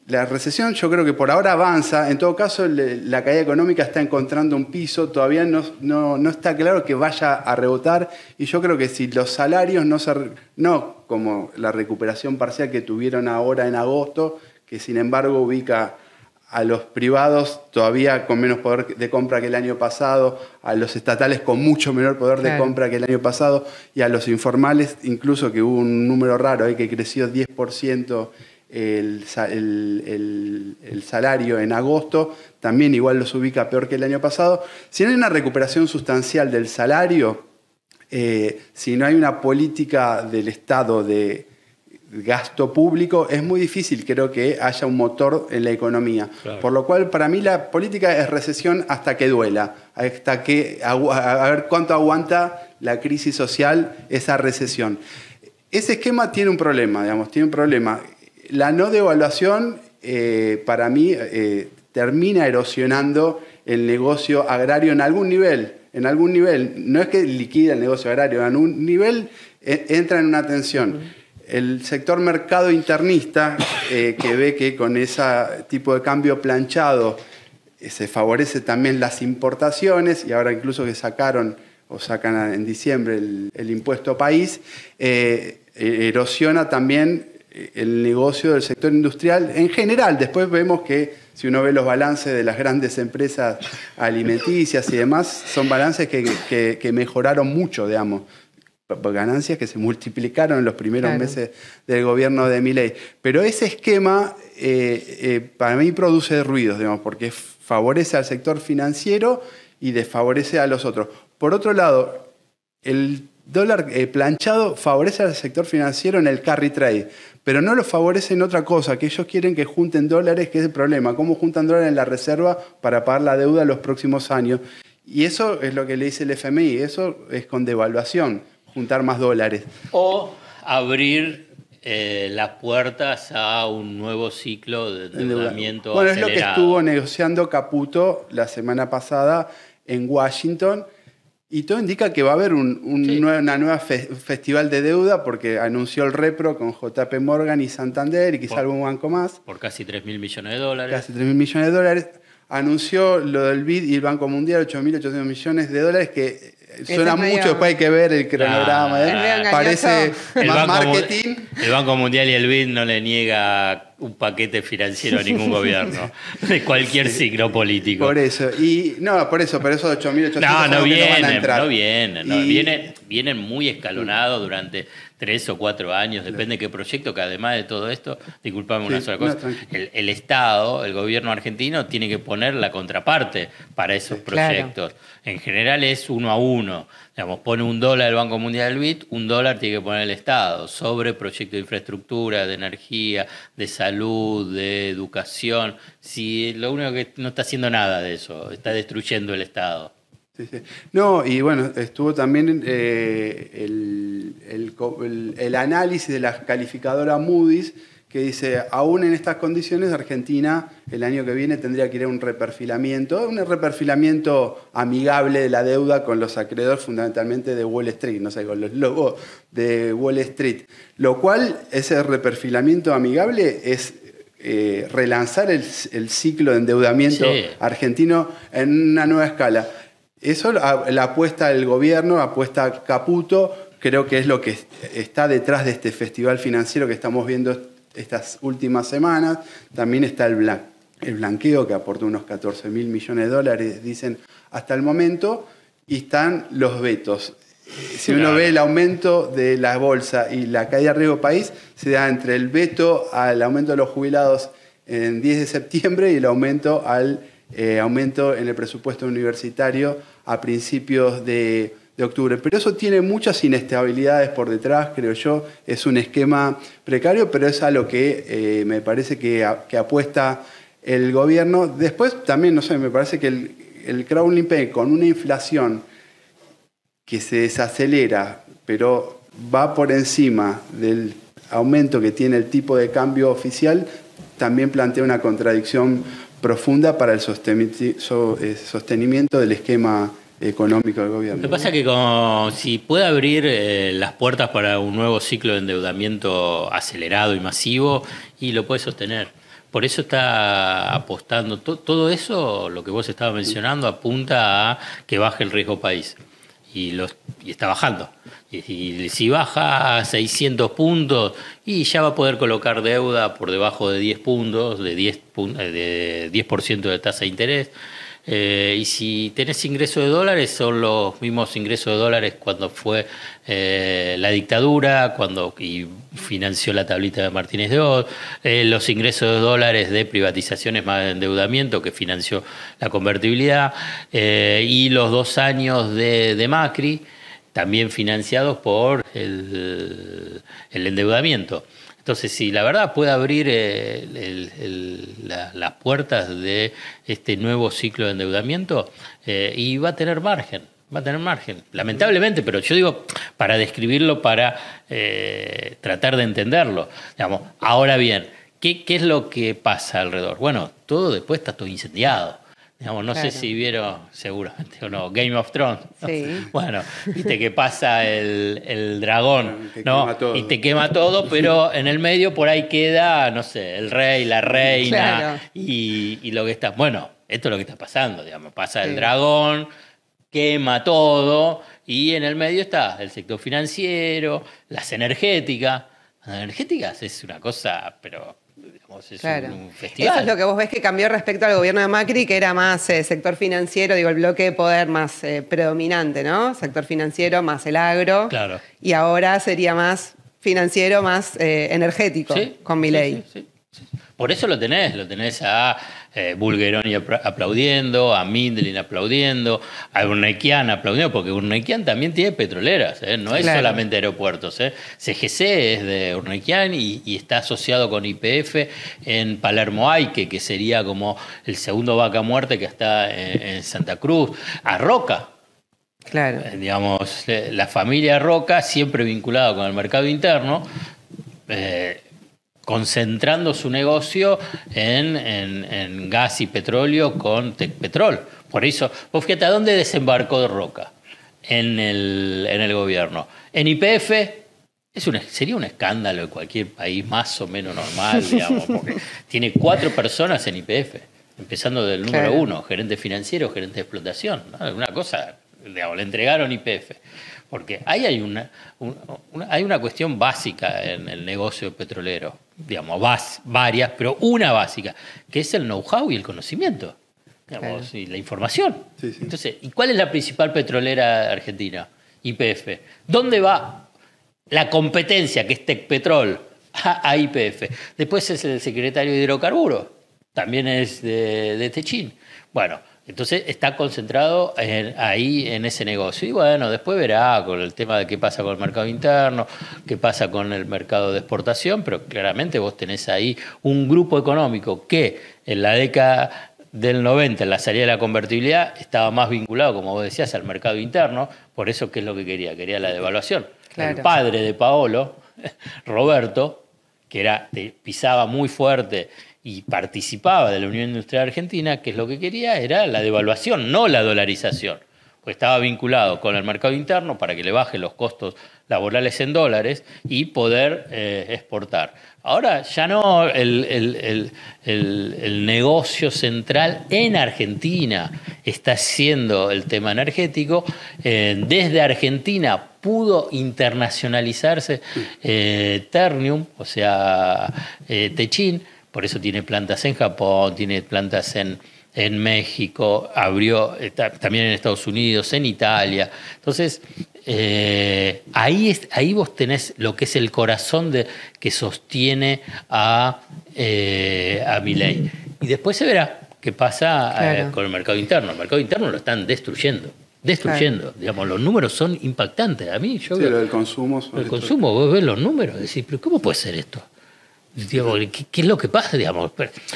la recesión yo creo que por ahora avanza. En todo caso, la caída económica está encontrando un piso. Todavía no está claro que vaya a rebotar. Y yo creo que si los salarios no como la recuperación parcial que tuvieron ahora en agosto, que sin embargo ubica a los privados todavía con menos poder de compra que el año pasado, a los estatales con mucho menor poder de compra que el año pasado, y a los informales, incluso que hubo un número raro ahí que creció 10% el salario en agosto, también igual los ubica peor que el año pasado. Si no hay una recuperación sustancial del salario, si no hay una política del Estado de gasto público, es muy difícil, creo, que haya un motor en la economía. Claro. Por lo cual, para mí, la política es recesión hasta que duela, hasta que a ver cuánto aguanta la crisis social esa recesión. Ese esquema tiene un problema, digamos, tiene un problema. La no devaluación, para mí, termina erosionando el negocio agrario en algún nivel. En algún nivel. No es que liquida el negocio agrario, en algún nivel entra en una tensión. El sector mercado internista, que ve que con ese tipo de cambio planchado se favorece también las importaciones, y ahora incluso que sacan en diciembre el impuesto país, erosiona también el negocio del sector industrial en general. Después vemos que, si uno ve los balances de las grandes empresas alimenticias y demás, son balances que mejoraron mucho, digamos. Ganancias que se multiplicaron en los primeros meses del gobierno de Milei. Pero ese esquema para mí produce ruidos, digamos, porque favorece al sector financiero y desfavorece a los otros. Por otro lado, el dólar planchado favorece al sector financiero en el carry trade, pero no lo favorece en otra cosa, que ellos quieren que junten dólares, que es el problema. ¿Cómo juntan dólares en la reserva para pagar la deuda en los próximos años? Y eso es lo que le dice el FMI, eso es con devaluación, juntar más dólares. O abrir las puertas a un nuevo ciclo de endeudamiento Bueno, acelerado. es lo que estuvo negociando Caputo la semana pasada en Washington, y todo indica que va a haber una nueva festival de deuda, porque anunció el repro con JP Morgan y Santander y quizá algún banco más. Por casi 3.000 millones de dólares. Casi 3.000 millones de dólares. Anunció lo del BID y el Banco Mundial, 8.800 millones de dólares, que suena mucho, después hay que ver el cronograma. Parece más marketing. El Banco Mundial y el BID no le niega un paquete financiero a ningún gobierno, de cualquier signo político. Por eso, pero esos 8.800 no van a entrar. Vienen muy escalonados durante 3 o 4 años, depende de qué proyecto, que además de todo esto, disculpame una sola cosa, el Estado, el gobierno argentino, tiene que poner la contraparte para esos proyectos. Claro. En general es 1 a 1. Digamos, pone $1 el Banco Mundial del BID, $1 tiene que poner el Estado sobre proyectos de infraestructura, de energía, de salud, de educación. Si lo único que no está haciendo nada de eso, está destruyendo el Estado. Sí, sí. No, y bueno, estuvo también el análisis de la calificadora Moody's, que dice, aún en estas condiciones, Argentina el año que viene tendría que ir a un reperfilamiento amigable de la deuda con los acreedores, fundamentalmente de Wall Street, no sé, con los logos de Wall Street. Lo cual, ese reperfilamiento amigable es relanzar el ciclo de endeudamiento argentino en una nueva escala. Eso la apuesta del gobierno, apuesta Caputo, creo que es lo que está detrás de este festival financiero que estamos viendo estas últimas semanas. También está el blanqueo, que aportó unos 14.000 millones de dólares, dicen, hasta el momento, y están los vetos. Si uno ve el aumento de la bolsa y la caída de riesgo país, se da entre el veto al aumento de los jubilados en 10 de septiembre y el aumento al aumento en el presupuesto universitario a principios de octubre. Pero eso tiene muchas inestabilidades por detrás, creo yo. Es un esquema precario, pero es a lo que me parece que apuesta el gobierno. Después también, no sé, me parece que el Crowdlink con una inflación que se desacelera, pero va por encima del aumento que tiene el tipo de cambio oficial, también plantea una contradicción profunda para el sostenimiento del esquema económico del gobierno. Lo que pasa es que si puede abrir las puertas para un nuevo ciclo de endeudamiento acelerado y masivo, y lo puede sostener. Por eso está apostando. Todo eso, lo que vos estabas mencionando, apunta a que baje el riesgo país. Y está bajando. Y si baja a 600 puntos, y ya va a poder colocar deuda por debajo de 10 puntos, de 10% de tasa de interés. Y si tenés ingresos de dólares, son los mismos ingresos de dólares cuando fue la dictadura, y financió la tablita de Martínez de Oz, los ingresos de dólares de privatizaciones más de endeudamiento que financió la convertibilidad, y los 2 años de Macri, también financiados por el endeudamiento. Entonces, si la verdad puede abrir las puertas de este nuevo ciclo de endeudamiento, y va a tener margen. Lamentablemente, pero yo digo, para describirlo, para tratar de entenderlo. Digamos, ahora bien, ¿qué es lo que pasa alrededor? Bueno, después está todo incendiado. Digamos, no sé si vieron, seguramente o no, Game of Thrones. Sí. Bueno, viste que pasa el dragón, ¿no? Todo. Y te quema todo, pero en el medio por ahí queda, no sé, el rey, la reina, claro. y lo que está. Bueno, esto es lo que está pasando, digamos. Pasa el dragón, quema todo, y en el medio está el sector financiero, las energéticas. Las energéticas es una cosa, pero digamos, es un festival. Eso es lo que vos ves que cambió respecto al gobierno de Macri, que era más sector financiero, el bloque de poder más predominante, ¿no? Sector financiero más el agro. Claro. Y ahora sería más financiero, más energético, con Milei. Sí. Por eso lo tenés a Bulgeroni aplaudiendo, a Mindlin aplaudiendo, a Urnequian aplaudiendo, porque Urnequian también tiene petroleras, no es solamente aeropuertos. CGC es de Urnequian y está asociado con YPF en Palermo Aike, que sería como el segundo vaca muerte que está en Santa Cruz, a Roca. Claro. Digamos, la familia Roca, siempre vinculada con el mercado interno, concentrando su negocio en gas y petróleo con Tecpetrol. Por eso, vos fíjate, ¿a dónde desembarcó Roca en el gobierno? En YPF sería un escándalo de cualquier país más o menos normal, digamos, porque tiene 4 personas en YPF, empezando del número 1, gerente financiero, gerente de explotación, ¿no? Una cosa, digamos, le entregaron YPF. Porque ahí hay una cuestión básica en el negocio petrolero, digamos, varias, pero una básica, que es el know-how y el conocimiento, digamos, y la información. Sí. Entonces, ¿y cuál es la principal petrolera argentina? YPF. ¿Dónde va la competencia, que es Tecpetrol, a YPF? Después es el secretario de Hidrocarburos, también es de Techín. Bueno, entonces está concentrado ahí en ese negocio. Y bueno, después verá con el tema de qué pasa con el mercado interno, qué pasa con el mercado de exportación, pero claramente vos tenés ahí un grupo económico que en la década del 90, en la salida de la convertibilidad, estaba más vinculado, como vos decías, al mercado interno. Por eso, ¿qué es lo que quería? Quería la devaluación. Claro. El padre de Paolo, Roberto, que pisaba muy fuerte y participaba de la Unión Industrial Argentina, que es lo que quería, era la devaluación, no la dolarización. Pues estaba vinculado con el mercado interno para que le baje los costos laborales en dólares y poder exportar. Ahora ya no, el negocio central en Argentina está siendo el tema energético. Desde Argentina pudo internacionalizarse Ternium, o sea, Techin, por eso tiene plantas en Japón, tiene plantas en México, abrió también en Estados Unidos, en Italia. Entonces, ahí vos tenés lo que es el corazón que sostiene a Milei. Y después se verá qué pasa con el mercado interno. El mercado interno lo están destruyendo. Claro. Digamos, los números son impactantes. A mí, yo sí, lo del consumo. El consumo, vos ves los números, decís, pero ¿cómo puede ser esto? Digo, ¿qué es lo que pasa? Digamos,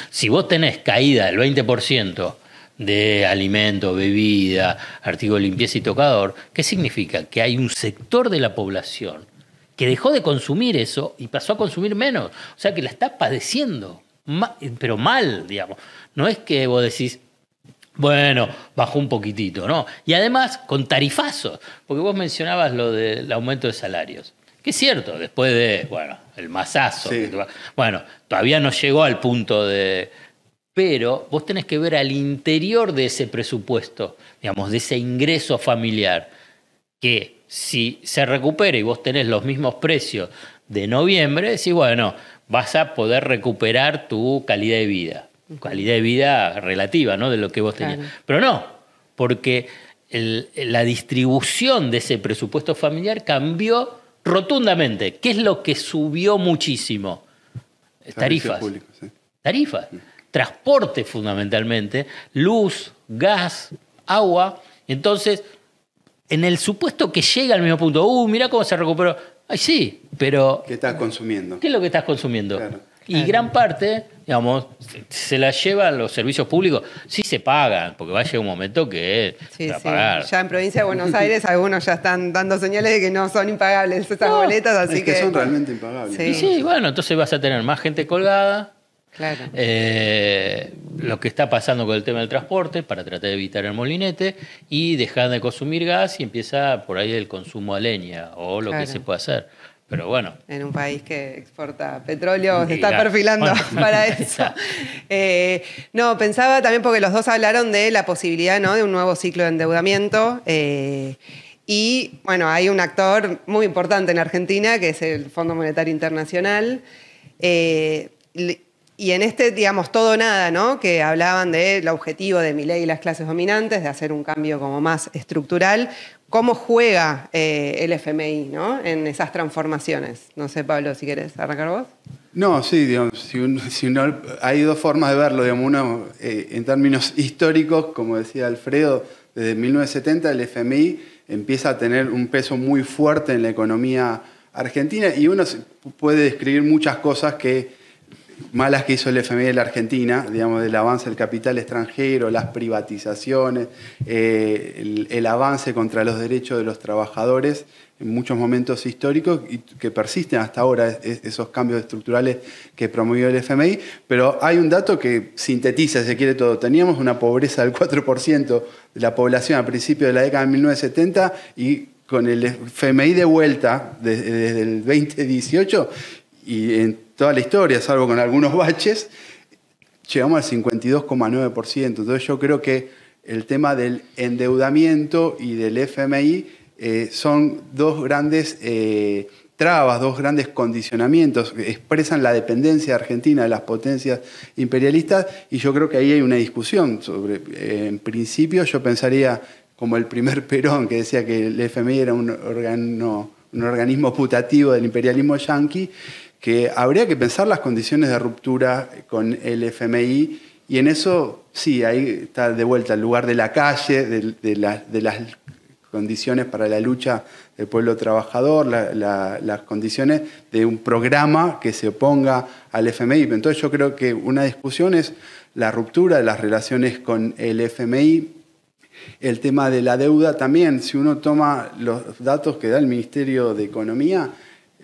si vos tenés caída del 20% de alimento, bebida, artículo de limpieza y tocador, ¿qué significa? Que hay un sector de la población que dejó de consumir eso y pasó a consumir menos. O sea, que la está padeciendo, pero mal, digamos. No es que vos decís, bueno, bajó un poquitito, ¿no? Y además con tarifazos, porque vos mencionabas lo del aumento de salarios. Que es cierto, después de, el masazo. Sí. Bueno, todavía no llegó al punto de... Pero vos tenés que ver al interior de ese presupuesto, digamos, de ese ingreso familiar, que si se recupera y vos tenés los mismos precios de noviembre, decís, bueno, vas a poder recuperar tu calidad de vida. Calidad de vida relativa, ¿no? De lo que vos tenías. Claro. Pero no, porque la distribución de ese presupuesto familiar cambió rotundamente. ¿Qué es lo que subió muchísimo? Tarifas. Público, sí. Tarifas. Sí. Transporte fundamentalmente, luz, gas, agua. Entonces, en el supuesto que llega al mismo punto, mirá cómo se recuperó. Ay, sí, pero... ¿Qué estás consumiendo? ¿Qué es lo que estás consumiendo? Claro. Y gran parte, digamos, se la llevan los servicios públicos. Sí se pagan, porque va a llegar un momento que se va a pagar. Ya en provincia de Buenos Aires algunos ya están dando señales de que no son impagables esas boletas, así que son realmente impagables. Sí. Y sí, bueno, entonces vas a tener más gente colgada. Claro. Lo que está pasando con el tema del transporte para tratar de evitar el molinete y dejar de consumir gas y empieza por ahí el consumo a leña o lo que se puede hacer. Pero bueno. En un país que exporta petróleo se está perfilando para eso. No, pensaba también porque los dos hablaron de la posibilidad, ¿no?, de un nuevo ciclo de endeudamiento. Y bueno, hay un actor muy importante en Argentina que es el Fondo Monetario Internacional. Y en este, digamos, todo o nada, ¿no?, que hablaban del objetivo de Milei y las clases dominantes, de hacer un cambio como más estructural. ¿Cómo juega el FMI, ¿no?, en esas transformaciones? No sé, Pablo, si querés arrancar vos. No, sí, digamos, si uno, hay dos formas de verlo. Digamos, uno, en términos históricos, como decía Alfredo, desde 1970 el FMI empieza a tener un peso muy fuerte en la economía argentina y uno puede describir muchas cosas malas que hizo el FMI de la Argentina, digamos, del avance del capital extranjero, las privatizaciones, el avance contra los derechos de los trabajadores en muchos momentos históricos y que persisten hasta ahora esos cambios estructurales que promovió el FMI. Pero hay un dato que sintetiza, si se quiere, todo. Teníamos una pobreza del 4% de la población a principios de la década de 1970 y con el FMI de vuelta desde el 2018 y en toda la historia, salvo con algunos baches, llegamos al 52,9%. Entonces yo creo que el tema del endeudamiento y del FMI son dos grandes trabas, dos grandes condicionamientos que expresan la dependencia argentina de las potencias imperialistas y yo creo que ahí hay una discusión sobre, en principio yo pensaría como el primer Perón que decía que el FMI era un organismo putativo del imperialismo yanqui, que habría que pensar las condiciones de ruptura con el FMI y en eso sí, ahí está de vuelta el lugar de la calle, de las condiciones para la lucha del pueblo trabajador, las condiciones de un programa que se oponga al FMI. Entonces yo creo que una discusión es la ruptura de las relaciones con el FMI, el tema de la deuda también. Si uno toma los datos que da el Ministerio de Economía,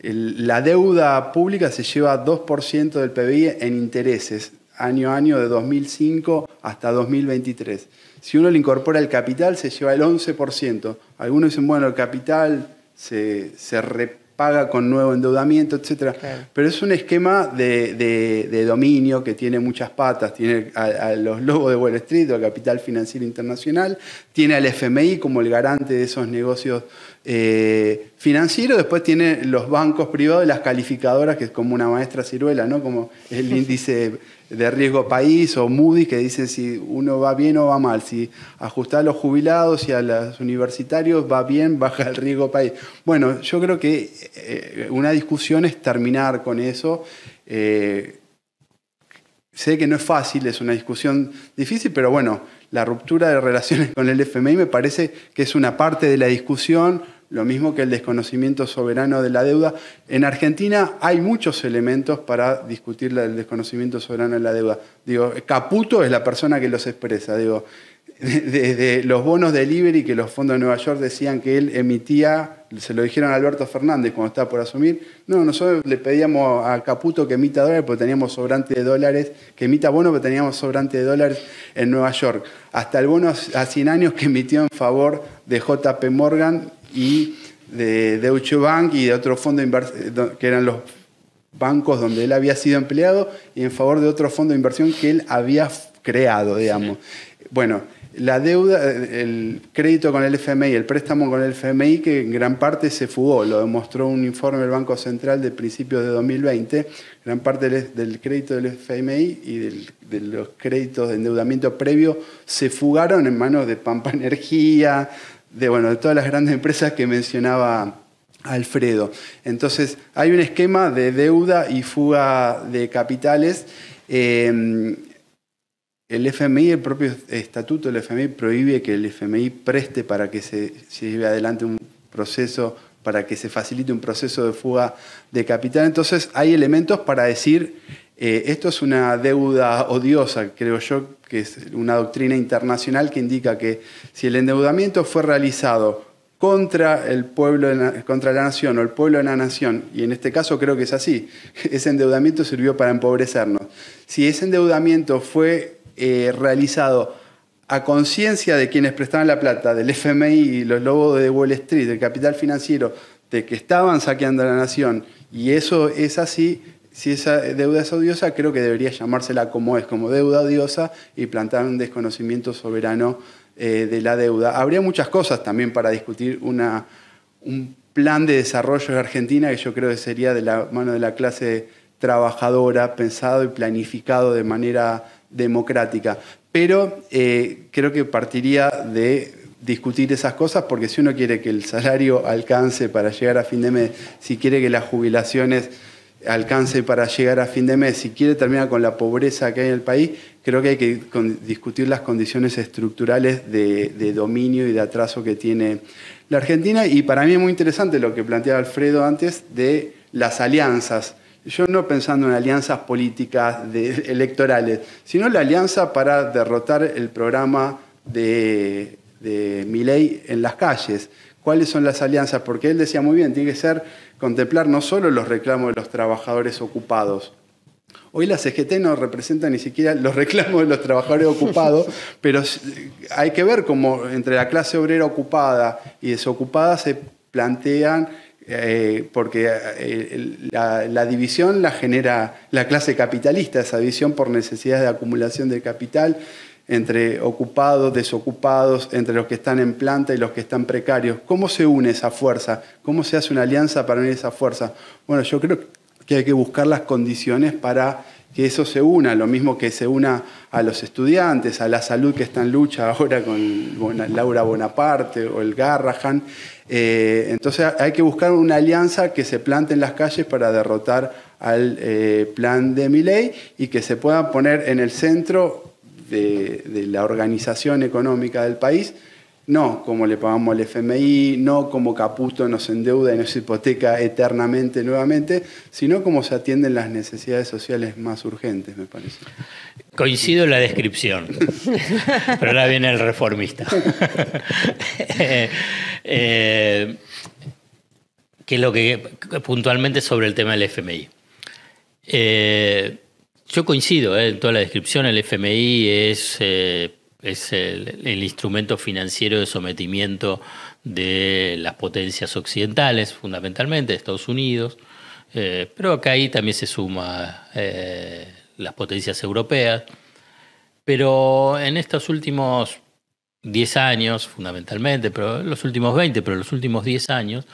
la deuda pública se lleva 2% del PBI en intereses, año a año de 2005 hasta 2023. Si uno le incorpora el capital, se lleva el 11%. Algunos dicen, bueno, el capital se repaga con nuevo endeudamiento, etc. Claro. Pero es un esquema de dominio que tiene muchas patas. Tiene a los lobos de Wall Street, al capital financiero internacional, tiene al FMI como el garante de esos negocios financieros, después tiene los bancos privados y las calificadoras, que es como una maestra ciruela, ¿no? Como el índice de riesgo país o Moody's, que dice si uno va bien o va mal. Si ajustar a los jubilados y a los universitarios va bien, baja el riesgo país. Bueno, yo creo que una discusión es terminar con eso. Sé que no es fácil, es una discusión difícil, pero bueno, la ruptura de relaciones con el FMI me parece que es una parte de la discusión, lo mismo que el desconocimiento soberano de la deuda. En Argentina hay muchos elementos para discutir el desconocimiento soberano de la deuda. Digo, Caputo es la persona que los expresa. Digo, desde los bonos de delivery que los fondos de Nueva York decían que él emitía, se lo dijeron a Alberto Fernández cuando estaba por asumir. No, nosotros le pedíamos a Caputo que emita dólares porque teníamos sobrante de dólares, que emita bonos porque teníamos sobrante de dólares en Nueva York. Hasta el bono a 100 años que emitió en favor de JP Morgan y de Deutsche Bank y de otro fondo de inversión, que eran los bancos donde él había sido empleado, y en favor de otro fondo de inversión que él había creado, digamos. Sí. Bueno, la deuda, el crédito con el FMI, el préstamo con el FMI, que en gran parte se fugó, lo demostró un informe del Banco Central de principios de 2020, gran parte del crédito del FMI y de los créditos de endeudamiento previo se fugaron en manos de Pampa Energía, de todas las grandes empresas que mencionaba Alfredo. Entonces, hay un esquema de deuda y fuga de capitales. El FMI, el propio estatuto del FMI, prohíbe que el FMI preste para que se lleve adelante un proceso, para que se facilite un proceso de fuga de capital. Entonces, hay elementos para decir, esto es una deuda odiosa, creo yo, que es una doctrina internacional que indica que si el endeudamiento fue realizado contra el pueblo, contra la nación o el pueblo de la nación, y en este caso creo que es así, ese endeudamiento sirvió para empobrecernos. Si ese endeudamiento fue realizado a conciencia de quienes prestaban la plata, del FMI y los lobos de Wall Street, del capital financiero, de que estaban saqueando a la nación, y eso es así, si esa deuda es odiosa, creo que debería llamársela como es, como deuda odiosa, y plantar un desconocimiento soberano de la deuda. Habría muchas cosas también para discutir, un plan de desarrollo de Argentina que yo creo que sería de la mano de la clase trabajadora, pensado y planificado de manera democrática. Pero creo que partiría de discutir esas cosas, porque si uno quiere que el salario alcance para llegar a fin de mes, si quiere que las jubilaciones alcance para llegar a fin de mes, si quiere terminar con la pobreza que hay en el país, creo que hay que discutir las condiciones estructurales de dominio y de atraso que tiene la Argentina. Y para mí es muy interesante lo que planteaba Alfredo antes de las alianzas. Yo no pensando en alianzas políticas electorales, sino la alianza para derrotar el programa de Milei en las calles. ¿Cuáles son las alianzas? Porque él decía muy bien, tiene que ser contemplar no solo los reclamos de los trabajadores ocupados. Hoy la CGT no representa ni siquiera los reclamos de los trabajadores ocupados, pero hay que ver cómo entre la clase obrera ocupada y desocupada se plantean, porque la división la genera la clase capitalista, esa división por necesidades de acumulación de capital, entre ocupados, desocupados, entre los que están en planta y los que están precarios. ¿Cómo se une esa fuerza? ¿Cómo se hace una alianza para unir esa fuerza? Bueno, yo creo que hay que buscar las condiciones para que eso se una, lo mismo que se una a los estudiantes, a la salud que está en lucha ahora con Laura Bonaparte o el Garrahan. Entonces hay que buscar una alianza que se plante en las calles para derrotar al plan de Milei y que se pueda poner en el centro de la organización económica del país no como le pagamos al FMI, no como Caputo nos endeuda y nos hipoteca eternamente nuevamente, sino como se atienden las necesidades sociales más urgentes, me parece. Coincido en la descripción, pero ahora viene el reformista. ¿Qué es lo que puntualmente sobre el tema del FMI? Yo coincido en toda la descripción. El FMI es el instrumento financiero de sometimiento de las potencias occidentales, fundamentalmente de Estados Unidos, pero acá ahí también se suma las potencias europeas. Pero en estos últimos 10 años, fundamentalmente, pero los últimos 20, pero los últimos 10 años,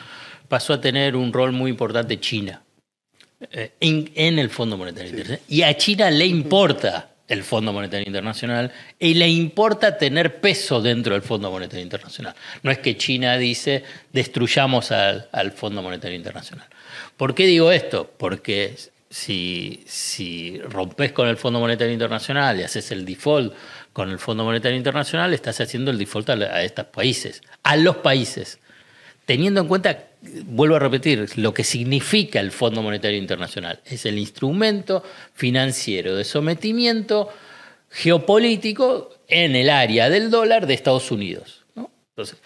pasó a tener un rol muy importante China en el Fondo Monetario Internacional. Y a China le importa el Fondo Monetario Internacional y le importa tener peso dentro del Fondo Monetario Internacional. No es que China dice destruyamos al Fondo Monetario Internacional. ¿Por qué digo esto? Porque si rompes con el Fondo Monetario Internacional y haces el default con el Fondo Monetario Internacional, estás haciendo el default a estos países, a los países. Teniendo en cuenta, vuelvo a repetir, lo que significa el Fondo Monetario Internacional. Es el instrumento financiero de sometimiento geopolítico en el área del dólar de Estados Unidos, ¿no? Entonces,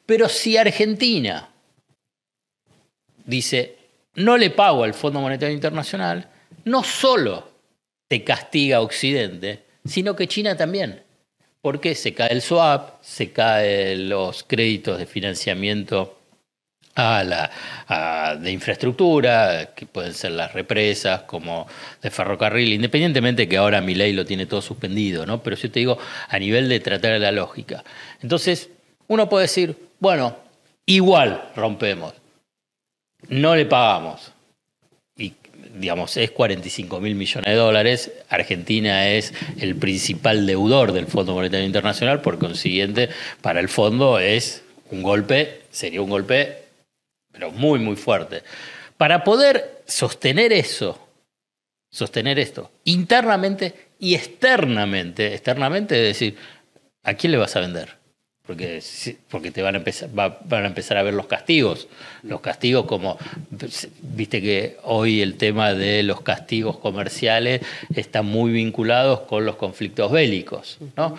pero si Argentina dice, no le pago al Fondo Monetario Internacional, no solo te castiga Occidente, sino que China también. Porque se cae el swap, se caen los créditos de financiamiento de infraestructura, que pueden ser las represas, como de ferrocarril, independientemente que ahora Milei lo tiene todo suspendido, ¿no? Pero yo te digo, a nivel de tratar la lógica. Entonces, uno puede decir, bueno, igual rompemos, no le pagamos. Y, digamos, es 45.000 millones de dólares. Argentina es el principal deudor del Fondo Monetario Internacional, por consiguiente, para el fondo es un golpe, sería un golpe, pero muy, muy fuerte. Para poder sostener esto, internamente y externamente, es decir, ¿a quién le vas a vender? Porque te van a empezar a ver los castigos. Los castigos como, viste que hoy el tema de los castigos comerciales están muy vinculados con los conflictos bélicos, ¿no?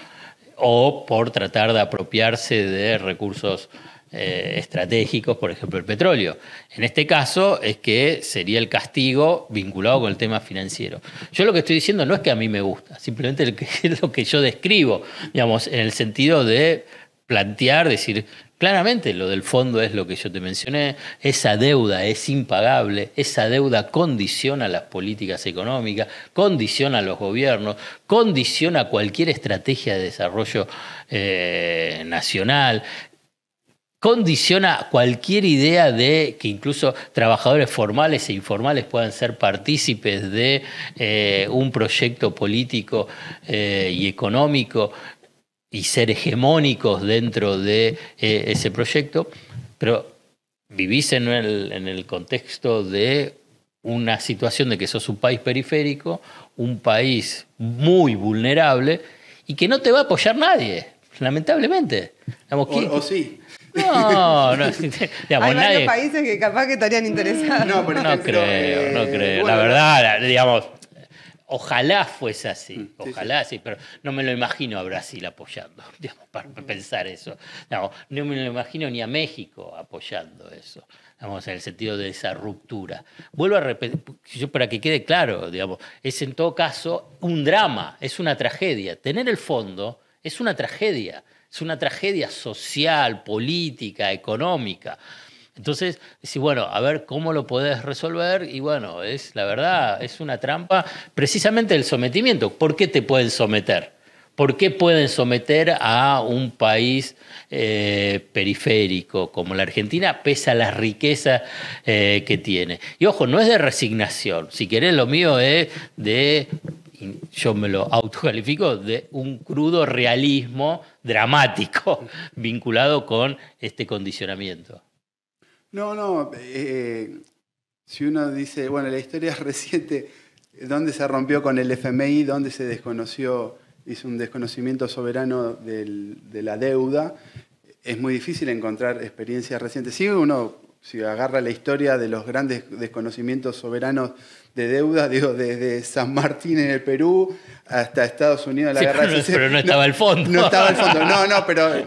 O por tratar de apropiarse de recursos estratégicos, por ejemplo el petróleo. En este caso es que sería el castigo vinculado con el tema financiero. Yo lo que estoy diciendo no es que a mí me gusta, simplemente es lo que yo describo, digamos, en el sentido de plantear, decir, claramente lo del fondo es lo que yo te mencioné, esa deuda es impagable, esa deuda condiciona las políticas económicas, condiciona a los gobiernos, condiciona cualquier estrategia de desarrollo nacional, condiciona cualquier idea de que incluso trabajadores formales e informales puedan ser partícipes de un proyecto político y económico y ser hegemónicos dentro de ese proyecto, pero vivís en el contexto de una situación de que sos un país periférico, un país muy vulnerable y que no te va a apoyar nadie, lamentablemente. Digamos, o sí. No, digamos, hay varios países que capaz que estarían interesados. No creo. Bueno, la verdad, digamos, ojalá fuese así, ojalá sí, pero no me lo imagino a Brasil apoyando, digamos, para pensar eso. No me lo imagino ni a México apoyando eso, digamos, en el sentido de esa ruptura. Vuelvo a repetir, para que quede claro, digamos, es en todo caso un drama, es una tragedia. Tener el fondo es una tragedia social, política, económica. Entonces, decir, bueno, a ver cómo lo podés resolver, y bueno, la verdad, es una trampa precisamente el sometimiento. ¿Por qué te pueden someter? ¿Por qué pueden someter a un país periférico como la Argentina, pese a las riquezas que tiene? Y ojo, no es de resignación. Si querés, lo mío es yo me lo autocalifico, de un crudo realismo dramático vinculado con este condicionamiento. No. Si uno dice, bueno, la historia reciente, ¿dónde se rompió con el FMI? ¿Dónde se desconoció, hizo un desconocimiento soberano de la deuda? es muy difícil encontrar experiencias recientes. Sí, uno, si agarra la historia de los grandes desconocimientos soberanos de deuda, digo, desde San Martín en el Perú hasta Estados Unidos, la guerra de pero no estaba el fondo. No estaba el fondo, no, pero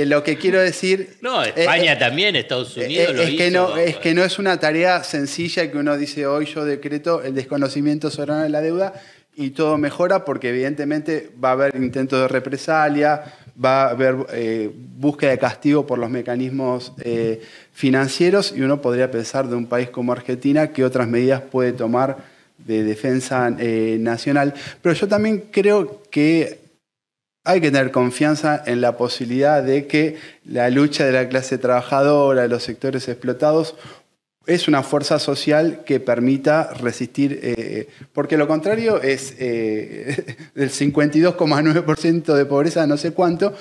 lo que quiero decir... No, España también, Estados Unidos lo hizo. Es que no es una tarea sencilla que uno dice, hoy yo decreto el desconocimiento soberano de la deuda y todo mejora, porque evidentemente va a haber intentos de represalia, va a haber búsqueda de castigo por los mecanismos financieros, y uno podría pensar de un país como Argentina qué otras medidas puede tomar de defensa nacional. Pero yo también creo que hay que tener confianza en la posibilidad de que la lucha de la clase trabajadora, de los sectores explotados, es una fuerza social que permita resistir, porque lo contrario es del 52,9% de pobreza, no sé cuánto.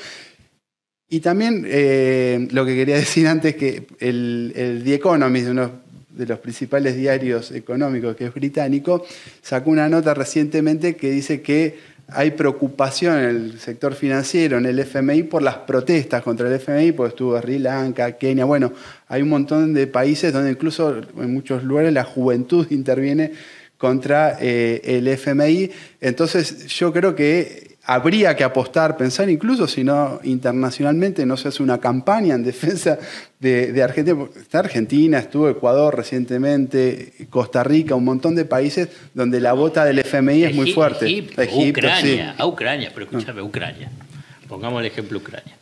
Y también lo que quería decir antes, que el The Economist, uno de los principales diarios económicos, que es británico, sacó una nota recientemente que dice que hay preocupación en el sector financiero, en el FMI, por las protestas contra el FMI, porque estuvo Sri Lanka, Kenia, bueno, hay un montón de países donde incluso en muchos lugares la juventud interviene contra el FMI. Entonces yo creo que habría que apostar, pensar incluso si no internacionalmente no se hace una campaña en defensa de Argentina. Está Argentina, estuvo Ecuador recientemente, Costa Rica, un montón de países donde la bota del FMI es muy fuerte. Egipto, Ucrania, sí. Ucrania, pero escúchame, Ucrania. Pongamos el ejemplo Ucrania.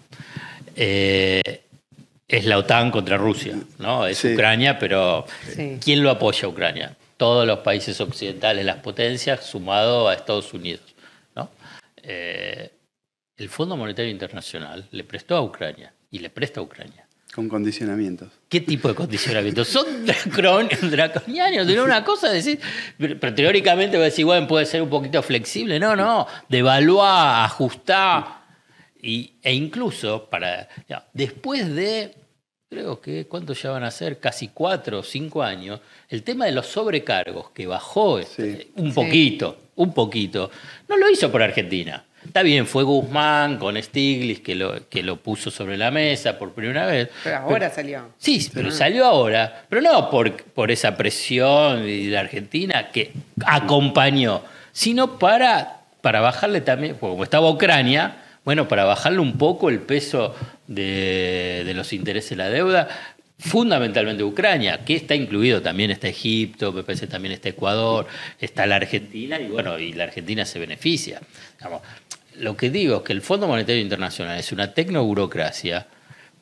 Es la OTAN contra Rusia, ¿no? Es sí. Ucrania, pero sí. ¿Quién lo apoya a Ucrania? Todos los países occidentales, las potencias, sumado a Estados Unidos, ¿no? El Fondo Monetario Internacional le prestó a Ucrania y le presta a Ucrania. Con condicionamientos. ¿Qué tipo de condicionamientos? Son draconianos. De una cosa decir, pero teóricamente voy a decir, bueno, puede ser un poquito flexible. No, devaluar, ajustar. E incluso, después de, creo que, ¿cuántos ya van a ser? Casi 4 o 5 años, el tema de los sobrecargos, que bajó un poquito, no lo hizo por Argentina. Está bien, fue Guzmán con Stiglitz que lo puso sobre la mesa por primera vez. Pero ahora salió. Sí, pero salió ahora. Pero no por esa presión de la Argentina que acompañó, sino para bajarle también, como estaba Ucrania, bueno, para bajarle un poco el peso de los intereses de la deuda, fundamentalmente Ucrania, que está incluido, también está Egipto, me parece también está Ecuador, está la Argentina, y la Argentina se beneficia. Digamos, lo que digo es que el Fondo Monetario Internacional es una tecnoburocracia,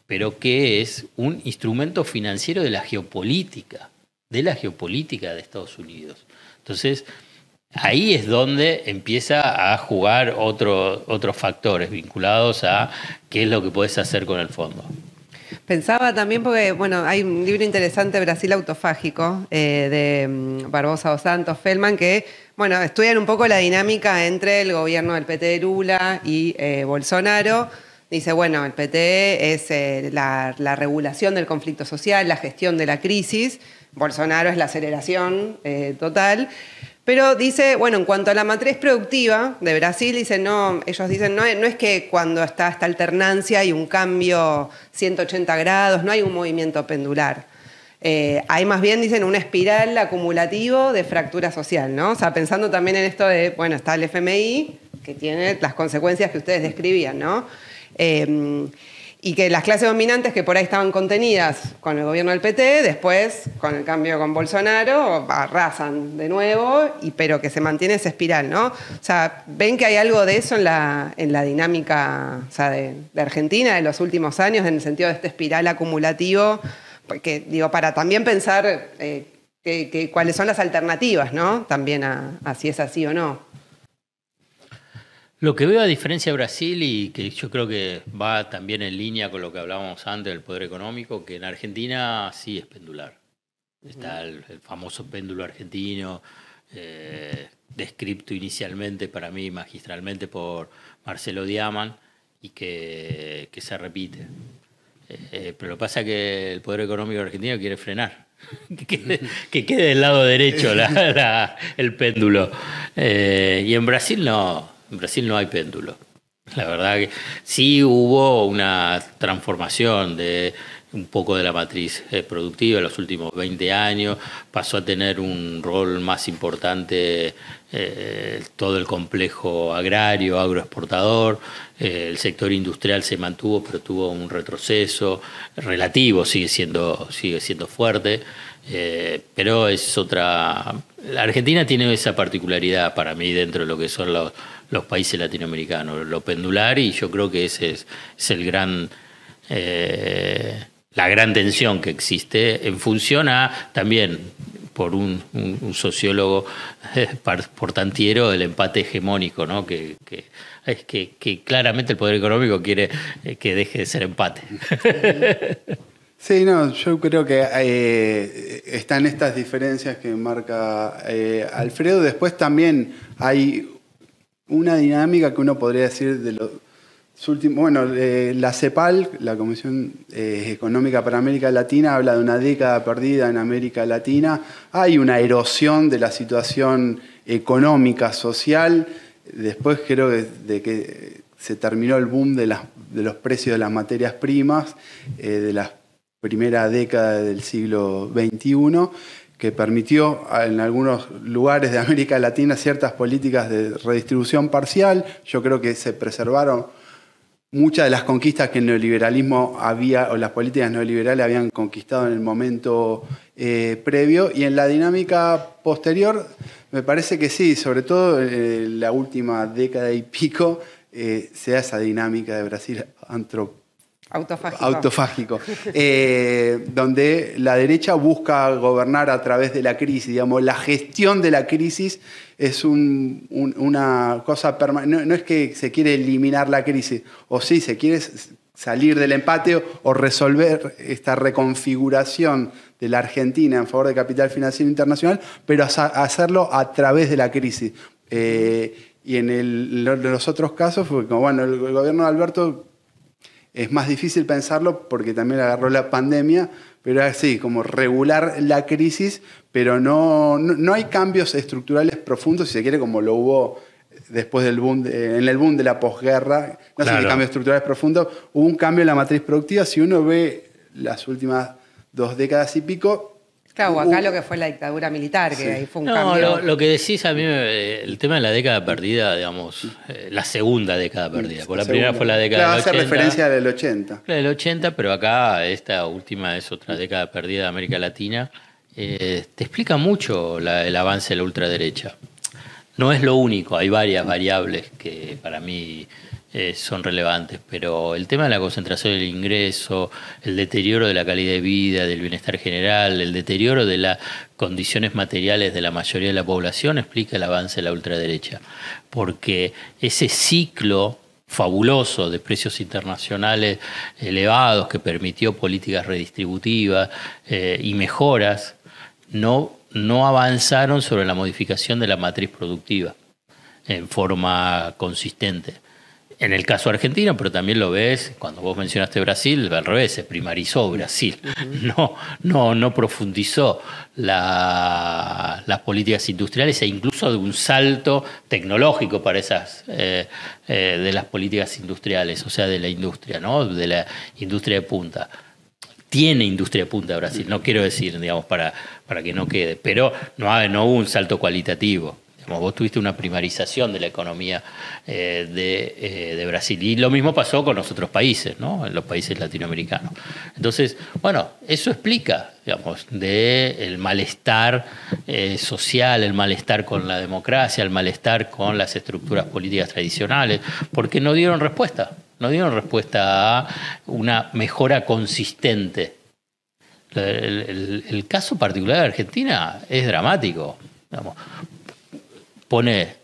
pero que es un instrumento financiero de la geopolítica de Estados Unidos. Entonces, ahí es donde empieza a jugar otros factores vinculados a qué es lo que podés hacer con el fondo. Pensaba también porque, bueno, hay un libro interesante, Brasil Autofágico, de Barbosa dos Santos, Feldman, que, bueno, estudian un poco la dinámica entre el gobierno del PT de Lula y Bolsonaro. Dice, bueno, el PT es la regulación del conflicto social, la gestión de la crisis. Bolsonaro es la aceleración total. Pero dice, bueno, en cuanto a la matriz productiva de Brasil, dice, no, ellos dicen, no es que cuando está esta alternancia hay un cambio 180 grados, no hay un movimiento pendular. Hay más bien, dicen, una espiral acumulativo de fractura social, ¿no? O sea, pensando también en esto de, bueno, está el FMI, que tiene las consecuencias que ustedes describían, ¿no? Y que las clases dominantes que por ahí estaban contenidas con el gobierno del PT, después, con el cambio con Bolsonaro, arrasan de nuevo, pero que se mantiene esa espiral, ¿no? O sea, ¿ven que hay algo de eso en la dinámica, o sea, de Argentina de los últimos años, en el sentido de este espiral acumulativo? Porque, digo, para también pensar cuáles son las alternativas, ¿no? También a si es así o no. Lo que veo a diferencia de Brasil, y que yo creo que va también en línea con lo que hablábamos antes del poder económico, que en Argentina sí es pendular. Está el famoso péndulo argentino, descrito inicialmente para mí magistralmente por Marcelo Diaman, y que se repite. Pero lo que pasa es que el poder económico argentino quiere frenar. Que quede del lado derecho el péndulo. Y en Brasil no. En Brasil no hay péndulo. La verdad que sí hubo una transformación de un poco de la matriz productiva en los últimos 20 años, pasó a tener un rol más importante todo el complejo agrario, agroexportador, el sector industrial se mantuvo pero tuvo un retroceso relativo, sigue siendo fuerte, pero es otra... La Argentina tiene esa particularidad para mí dentro de lo que son los países latinoamericanos, lo pendular, y yo creo que ese es el gran... la gran tensión que existe en función a también por un sociólogo portantiero del empate hegemónico, ¿no? que claramente el poder económico quiere que deje de ser empate. Sí, no, yo creo que están estas diferencias que marca Alfredo. Después también hay una dinámica que uno podría decir de los últimos... Bueno, la CEPAL, la Comisión Económica para América Latina, habla de una década perdida en América Latina. Hay una erosión de la situación económica, social. Después creo de que se terminó el boom de los precios de las materias primas, de la primera década del siglo XXI, que permitió en algunos lugares de América Latina ciertas políticas de redistribución parcial. Yo creo que se preservaron muchas de las conquistas que el neoliberalismo había, o las políticas neoliberales habían conquistado en el momento previo, y en la dinámica posterior me parece que sí, sobre todo en la última década y pico, se da esa dinámica de Brasil autofágico, donde la derecha busca gobernar a través de la crisis. Digamos, la gestión de la crisis es una cosa permanente. No es que se quiere eliminar la crisis, o sí, se quiere salir del empate o resolver esta reconfiguración de la Argentina en favor del capital financiero internacional, pero hacerlo a través de la crisis. Y en los otros casos fue como, bueno, el gobierno de Alberto es más difícil pensarlo porque también agarró la pandemia, pero así, como regular la crisis, pero no hay cambios estructurales profundos, si se quiere, como lo hubo después del boom, en el boom de la posguerra. No sé si cambios estructurales profundos, hubo un cambio en la matriz productiva. Si uno ve las últimas 2 décadas y pico... Claro, acá lo que fue la dictadura militar, que ahí fue un cambio. Lo que decís a mí, el tema de la década perdida, digamos, la segunda década perdida. Por la primera fue la década del 80. Hace referencia a la del 80. La del 80, pero acá esta última es otra década perdida de América Latina. Te explica mucho el avance de la ultraderecha. No es lo único, hay varias variables que para mí son relevantes, pero el tema de la concentración del ingreso, el deterioro de la calidad de vida, del bienestar general, el deterioro de las condiciones materiales de la mayoría de la población explica el avance de la ultraderecha, porque ese ciclo fabuloso de precios internacionales elevados que permitió políticas redistributivas y mejoras no avanzaron sobre la modificación de la matriz productiva en forma consistente. En el caso argentino, pero también lo ves, cuando vos mencionaste Brasil, al revés, se primarizó Brasil. No profundizó las políticas industriales e incluso de un salto tecnológico para esas de las políticas industriales, o sea, de la industria, ¿no? De la industria de punta. Tiene industria de punta Brasil, no quiero decir, digamos, para que no quede, pero no hubo un salto cualitativo. Vos tuviste una primarización de la economía de Brasil. Y lo mismo pasó con los otros países, ¿no? En los países latinoamericanos. Entonces, bueno, eso explica, digamos, el malestar social, el malestar con la democracia, el malestar con las estructuras políticas tradicionales, porque no dieron respuesta. No dieron respuesta a una mejora consistente. El caso particular de Argentina es dramático, digamos. Pone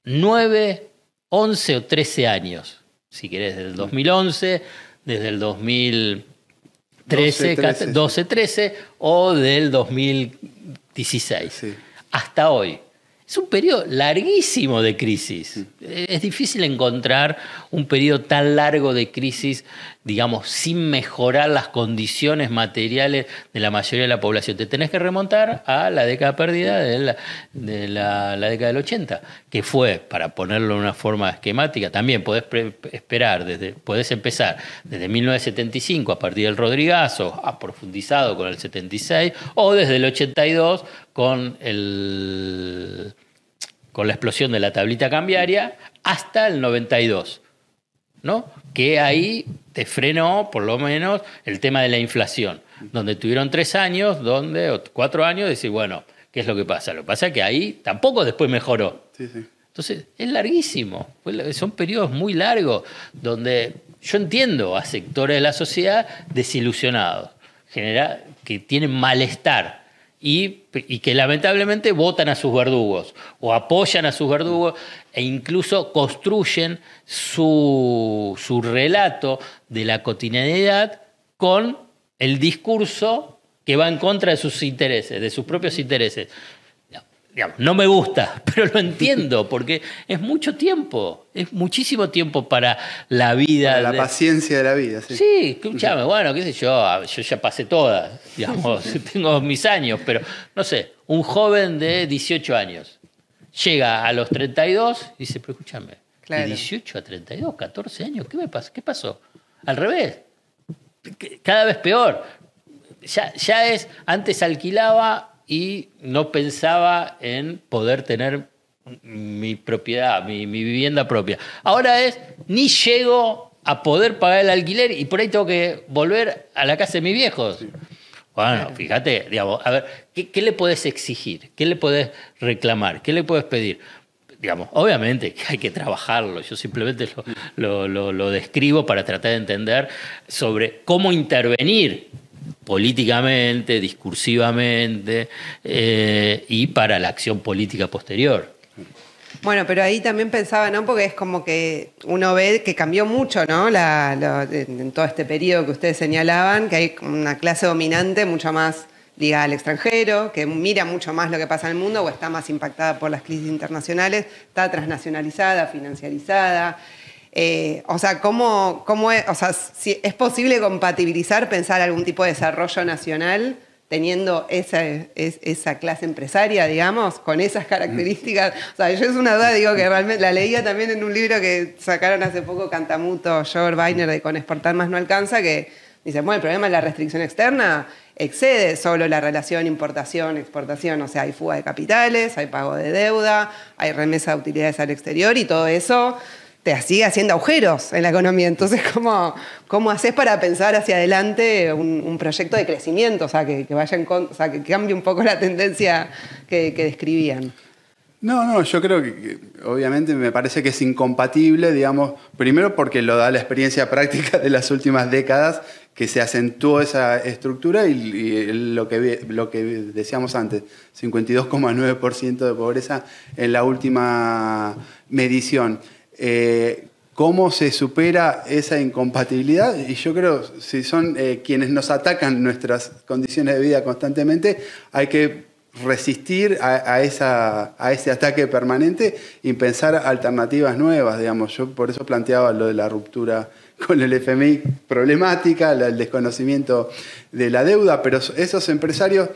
9, 11 o 13 años, si querés, desde el 2011, desde el 2013, 12, 13 o del 2016, sí, hasta hoy. Es un periodo larguísimo de crisis. Es difícil encontrar un periodo tan largo de crisis digamos, sin mejorar las condiciones materiales de la mayoría de la población. Te tenés que remontar a la década perdida de la década del 80, que fue, para ponerlo de una forma esquemática, también podés podés empezar desde 1975 a partir del Rodrigazo, profundizado con el 76, o desde el 82 con la explosión de la tablita cambiaria hasta el 92, ¿no? Que ahí te frenó, por lo menos, el tema de la inflación, donde tuvieron 3 años, o 4 años, decir, bueno, ¿qué es lo que pasa? Lo que pasa es que ahí tampoco después mejoró. Sí, sí. Entonces, es larguísimo. Son periodos muy largos donde yo entiendo a sectores de la sociedad desilusionados, que tienen malestar y que lamentablemente votan a sus verdugos o apoyan a sus verdugos e incluso construyen su relato de la cotidianidad con el discurso que va en contra de sus intereses, de sus propios intereses. Digamos, no me gusta, pero lo entiendo, porque es mucho tiempo, es muchísimo tiempo para la vida. Para la paciencia de la vida, sí. Sí, escúchame, bueno, qué sé yo ya pasé todas, digamos, tengo mis años, pero no sé, un joven de 18 años llega a los 32 y dice, pero escúchame, claro, de 18 a 32, 14 años, ¿qué pasó? Al revés, cada vez peor. Antes alquilaba y no pensaba en poder tener mi propiedad, mi vivienda propia. Ahora ni llego a poder pagar el alquiler y por ahí tengo que volver a la casa de mis viejos. Sí. Bueno, fíjate, digamos, a ver, ¿qué le podés exigir? ¿Qué le podés reclamar? ¿Qué le podés pedir? Digamos, obviamente que hay que trabajarlo. Yo simplemente lo describo para tratar de entender sobre cómo intervenir políticamente, discursivamente y para la acción política posterior. Bueno, pero ahí también pensaba, ¿no? Porque es como que uno ve que cambió mucho, ¿no? En todo este periodo que ustedes señalaban, que hay una clase dominante mucho más ligada al extranjero, que mira mucho más lo que pasa en el mundo o está más impactada por las crisis internacionales, está transnacionalizada, financiarizada. O sea, si es posible compatibilizar, pensar algún tipo de desarrollo nacional teniendo esa clase empresaria, digamos, con esas características. O sea, yo es una duda, digo, que realmente la leía también en un libro que sacaron hace poco Cantamuto, George Weiner, de Con exportar más no alcanza, que dice, bueno, el problema de la restricción externa excede solo la relación importación-exportación. O sea, hay fuga de capitales, hay pago de deuda, hay remesa de utilidades al exterior y todo eso te sigue haciendo agujeros en la economía. Entonces, ¿cómo haces para pensar hacia adelante un proyecto de crecimiento? O sea, que cambie un poco la tendencia que describían. No, yo creo que obviamente me parece que es incompatible, digamos, primero porque lo da la experiencia práctica de las últimas décadas, que se acentuó esa estructura y lo que decíamos antes, 52,9% de pobreza en la última medición. ¿Cómo se supera esa incompatibilidad? Y yo creo, si son quienes nos atacan nuestras condiciones de vida constantemente, hay que resistir a ese ataque permanente y pensar alternativas nuevas, digamos. Yo por eso planteaba lo de la ruptura con el FMI problemática, el desconocimiento de la deuda, pero esos empresarios,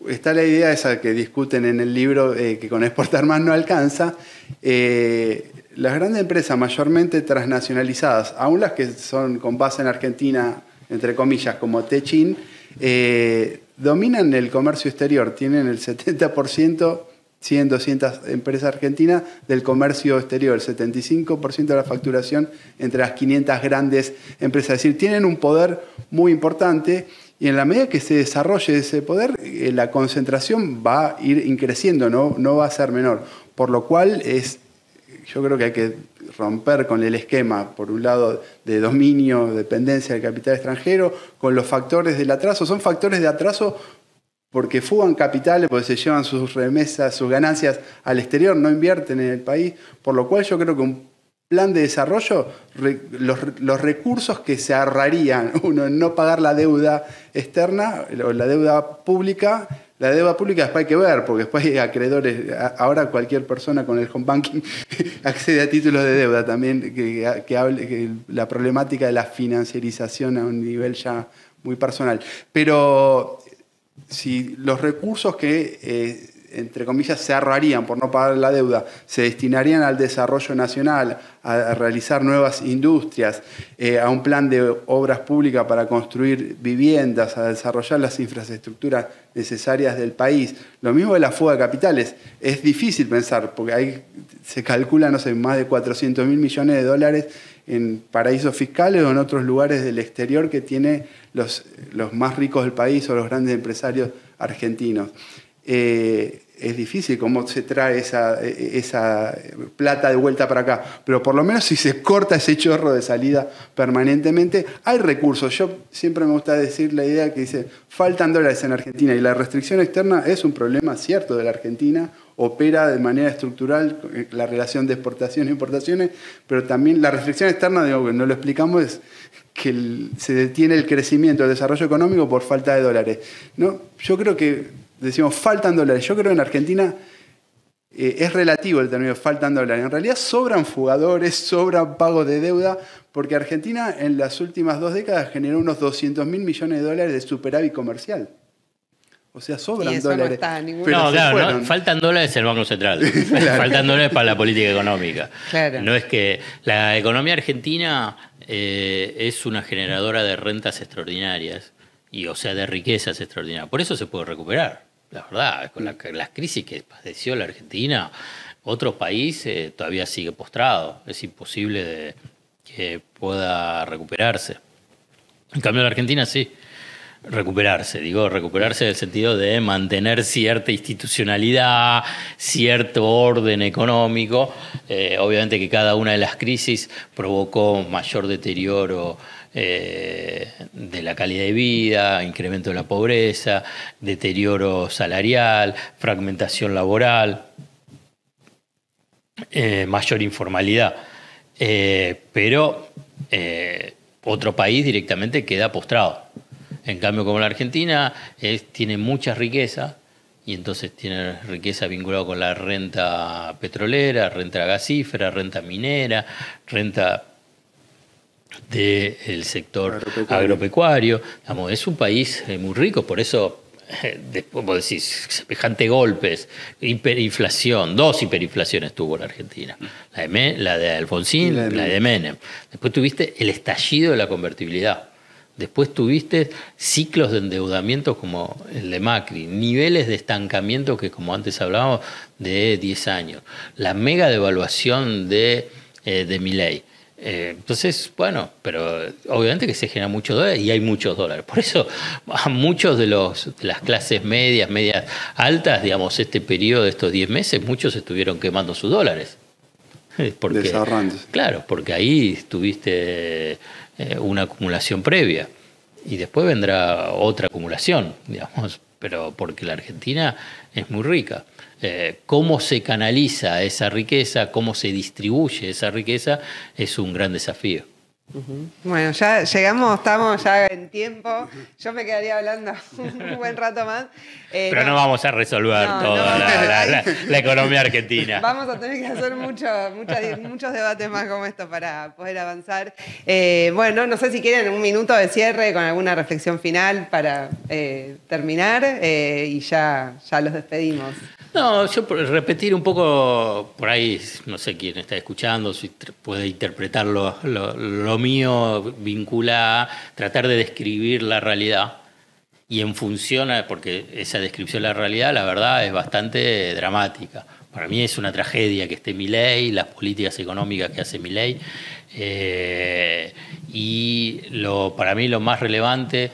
está la idea esa que discuten en el libro, que con exportar más no alcanza. Las grandes empresas mayormente transnacionalizadas, aún las que son con base en Argentina, entre comillas, como Techin, dominan el comercio exterior, tienen el 70%, 100, 200 empresas argentinas, del comercio exterior, el 75% de la facturación entre las 500 grandes empresas. Es decir, tienen un poder muy importante y en la medida que se desarrolle ese poder, la concentración va a ir creciendo, no va a ser menor. Por lo cual yo creo que hay que romper con el esquema, por un lado, de dominio, dependencia del capital extranjero, con los factores del atraso. Son factores de atraso porque fugan capitales, porque se llevan sus remesas, sus ganancias al exterior, no invierten en el país, por lo cual yo creo que un plan de desarrollo, los recursos que se ahorrarían uno en no pagar la deuda externa o la deuda pública. La deuda pública después hay que ver, porque después hay acreedores. Ahora cualquier persona con el home banking accede a títulos de deuda también, que hable que la problemática de la financiarización a un nivel ya muy personal. Pero si los recursos que, entre comillas, se ahorrarían por no pagar la deuda, se destinarían al desarrollo nacional, a realizar nuevas industrias, a un plan de obras públicas para construir viviendas, a desarrollar las infraestructuras necesarias del país. Lo mismo de la fuga de capitales. Es difícil pensar, porque ahí se calcula, no sé, más de 400.000 millones de dólares en paraísos fiscales o en otros lugares del exterior que tiene los más ricos del país o los grandes empresarios argentinos. Es difícil cómo se trae esa plata de vuelta para acá, pero por lo menos si se corta ese chorro de salida permanentemente, hay recursos. Yo siempre me gusta decir la idea que dice, faltan dólares en Argentina, y la restricción externa es un problema cierto de la Argentina, opera de manera estructural la relación de exportaciones e importaciones, pero también la restricción externa, digo, que no lo explicamos, es que se detiene el crecimiento, el desarrollo económico por falta de dólares, ¿no? Yo creo que decimos faltan dólares. Yo creo que en Argentina es relativo el término faltan dólares. En realidad sobran fugadores, sobran pagos de deuda, porque Argentina en las últimas 2 décadas generó unos 200.000 millones de dólares de superávit comercial. O sea, sobran dólares. No está claro, ¿no? Faltan dólares en el Banco Central. Claro. Faltan dólares para la política económica. Claro. No es que la economía argentina es una generadora de rentas extraordinarias, o sea, de riquezas extraordinarias. Por eso se puede recuperar. La verdad, con las crisis que padeció la Argentina, otro país todavía sigue postrado. Es imposible que pueda recuperarse. En cambio, la Argentina sí. Recuperarse en el sentido de mantener cierta institucionalidad, cierto orden económico. Obviamente que cada una de las crisis provocó mayor deterioro de la calidad de vida, incremento de la pobreza, deterioro salarial, fragmentación laboral, mayor informalidad. Pero otro país directamente queda postrado. En cambio, como la Argentina tiene mucha riqueza, y entonces tiene riqueza vinculada con la renta petrolera, renta gasífera, renta minera, renta del sector agropecuario. Digamos, es un país muy rico, por eso, después vos decís, semejante golpes, hiperinflación, 2 hiperinflaciones tuvo la Argentina, la de Alfonsín, la de Menem. Después tuviste el estallido de la convertibilidad. Después tuviste ciclos de endeudamiento como el de Macri, niveles de estancamiento que, como antes hablábamos, de 10 años. La mega devaluación de Milei. Entonces, bueno, pero obviamente que se genera mucho dólar y hay muchos dólares. Por eso a muchos de las clases medias altas, digamos, este periodo de estos 10 meses, muchos estuvieron quemando sus dólares. Desahorrándose. Claro, porque ahí tuviste una acumulación previa y después vendrá otra acumulación, digamos, pero porque la Argentina es muy rica. Cómo se canaliza esa riqueza, cómo se distribuye esa riqueza, es un gran desafío. Bueno, ya llegamos, estamos ya en tiempo. Yo me quedaría hablando un buen rato más. Pero no vamos a resolver toda la economía argentina. Vamos a tener que hacer muchos debates más como esto para poder avanzar. Bueno, no sé si quieren un minuto de cierre con alguna reflexión final para terminar y ya los despedimos. No, yo repetir un poco, por ahí, no sé quién está escuchando, si puede interpretar lo mío, vincula a tratar de describir la realidad y en función, porque esa descripción de la realidad, la verdad, es bastante dramática. Para mí es una tragedia que esté Milei, las políticas económicas que hace Milei, y para mí lo más relevante,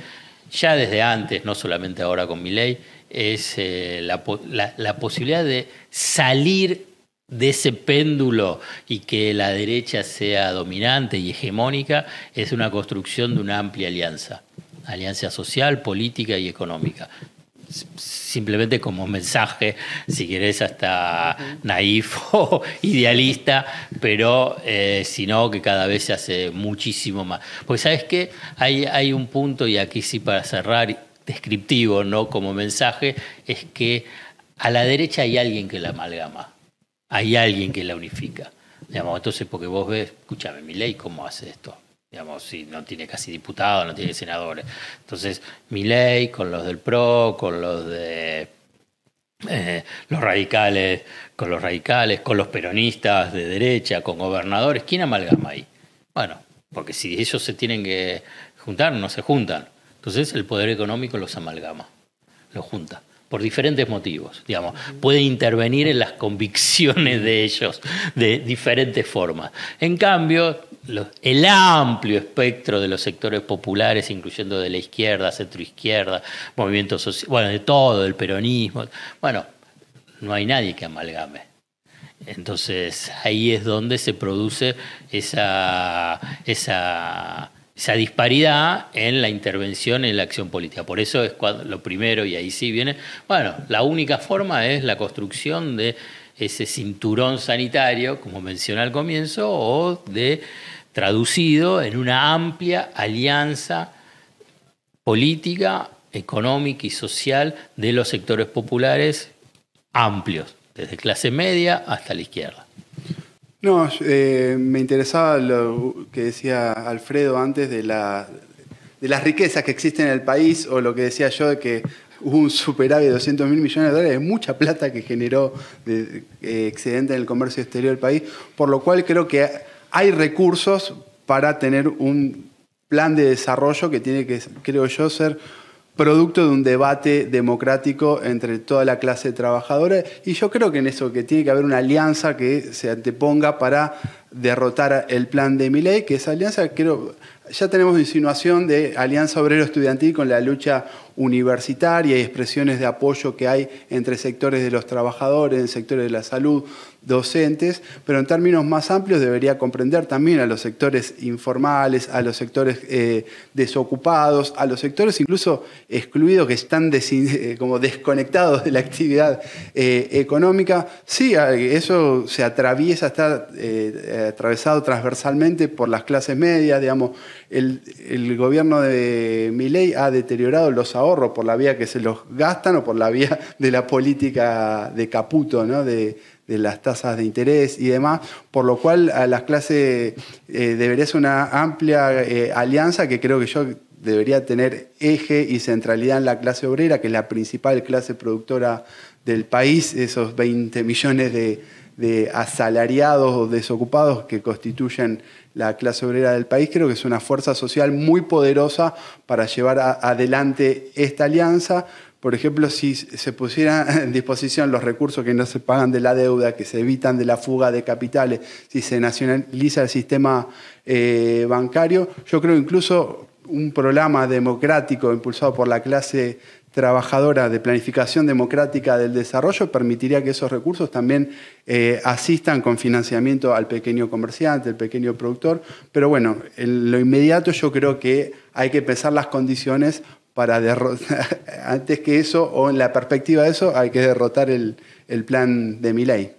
ya desde antes, no solamente ahora con Milei, es la posibilidad de salir de ese péndulo y que la derecha sea dominante y hegemónica, es una construcción de una amplia alianza social, política y económica. simplemente como mensaje, si querés hasta naif o idealista, pero sino que cada vez se hace muchísimo más. Porque ¿sabes qué? Hay un punto, y aquí sí para cerrar, descriptivo, no como mensaje, es que a la derecha hay alguien que la amalgama, hay alguien que la unifica. Digamos, entonces, porque vos ves, escúchame, Milei, ¿cómo hace esto? Digamos, si no tiene casi diputados, no tiene senadores. Entonces, Milei con los del PRO, con los de los radicales, con los peronistas de derecha, con gobernadores, ¿quién amalgama ahí? Bueno, porque si ellos se tienen que juntar, no se juntan. Entonces, el poder económico los amalgama, los junta. Por diferentes motivos, digamos. Puede intervenir en las convicciones de ellos de diferentes formas. En cambio, el amplio espectro de los sectores populares, incluyendo de la izquierda, centroizquierda, movimientos sociales, bueno, de todo, del peronismo, bueno, no hay nadie que amalgame. Entonces, ahí es donde se produce esa disparidad en la intervención en la acción política. Por eso es lo primero, y ahí sí viene, bueno, la única forma es la construcción de ese cinturón sanitario, como mencioné al comienzo, o traducido en una amplia alianza política, económica y social de los sectores populares amplios, desde clase media hasta la izquierda. No, me interesaba lo que decía Alfredo antes de las riquezas que existen en el país, o lo que decía yo de que hubo un superávit de $200.000 millones de dólares, mucha plata que generó de excedente en el comercio exterior del país, por lo cual creo que hay recursos para tener un plan de desarrollo que tiene que, creo yo, ser producto de un debate democrático entre toda la clase trabajadora, y yo creo que en eso que tiene que haber una alianza que se anteponga para derrotar el plan de Milei, que esa alianza, creo, ya tenemos insinuación de alianza obrero-estudiantil con la lucha universitaria y expresiones de apoyo que hay entre sectores de los trabajadores, en sectores de la salud, docentes, pero en términos más amplios debería comprender también a los sectores informales, a los sectores desocupados, a los sectores incluso excluidos que están como desconectados de la actividad económica. Sí, eso se atraviesa, está atravesado transversalmente por las clases medias, digamos. El gobierno de Milei ha deteriorado los ahorros por la vía que se los gastan o por la vía de la política de Caputo, ¿no? de las tasas de interés y demás, por lo cual a las clases debería ser una amplia alianza que creo que yo debería tener eje y centralidad en la clase obrera, que es la principal clase productora del país, esos 20 millones de asalariados o desocupados que constituyen la clase obrera del país. Creo que es una fuerza social muy poderosa para llevar adelante esta alianza. Por ejemplo, si se pusieran en disposición los recursos que no se pagan de la deuda, que se evitan de la fuga de capitales, si se nacionaliza el sistema bancario, yo creo incluso un programa democrático impulsado por la clase trabajadora de planificación democrática del desarrollo permitiría que esos recursos también asistan con financiamiento al pequeño comerciante, al pequeño productor. Pero bueno, en lo inmediato yo creo que hay que pensar las condiciones para derrotar, antes que eso, o en la perspectiva de eso, hay que derrotar el plan de Milei.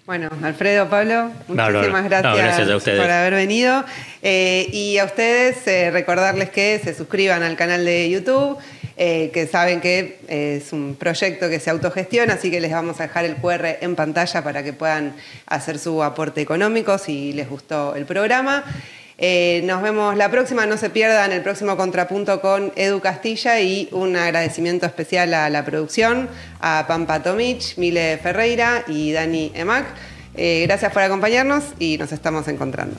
Bueno, Alfredo, Pablo, muchísimas gracias a ustedes por haber venido. Y a ustedes recordarles que se suscriban al canal de YouTube, que saben que es un proyecto que se autogestiona, así que les vamos a dejar el QR en pantalla para que puedan hacer su aporte económico si les gustó el programa. Nos vemos la próxima, no se pierdan el próximo Contrapunto con Edu Castilla, y un agradecimiento especial a la producción, a Pampa Tomic, Mile Ferreira y Dani Emac. Gracias por acompañarnos y nos estamos encontrando.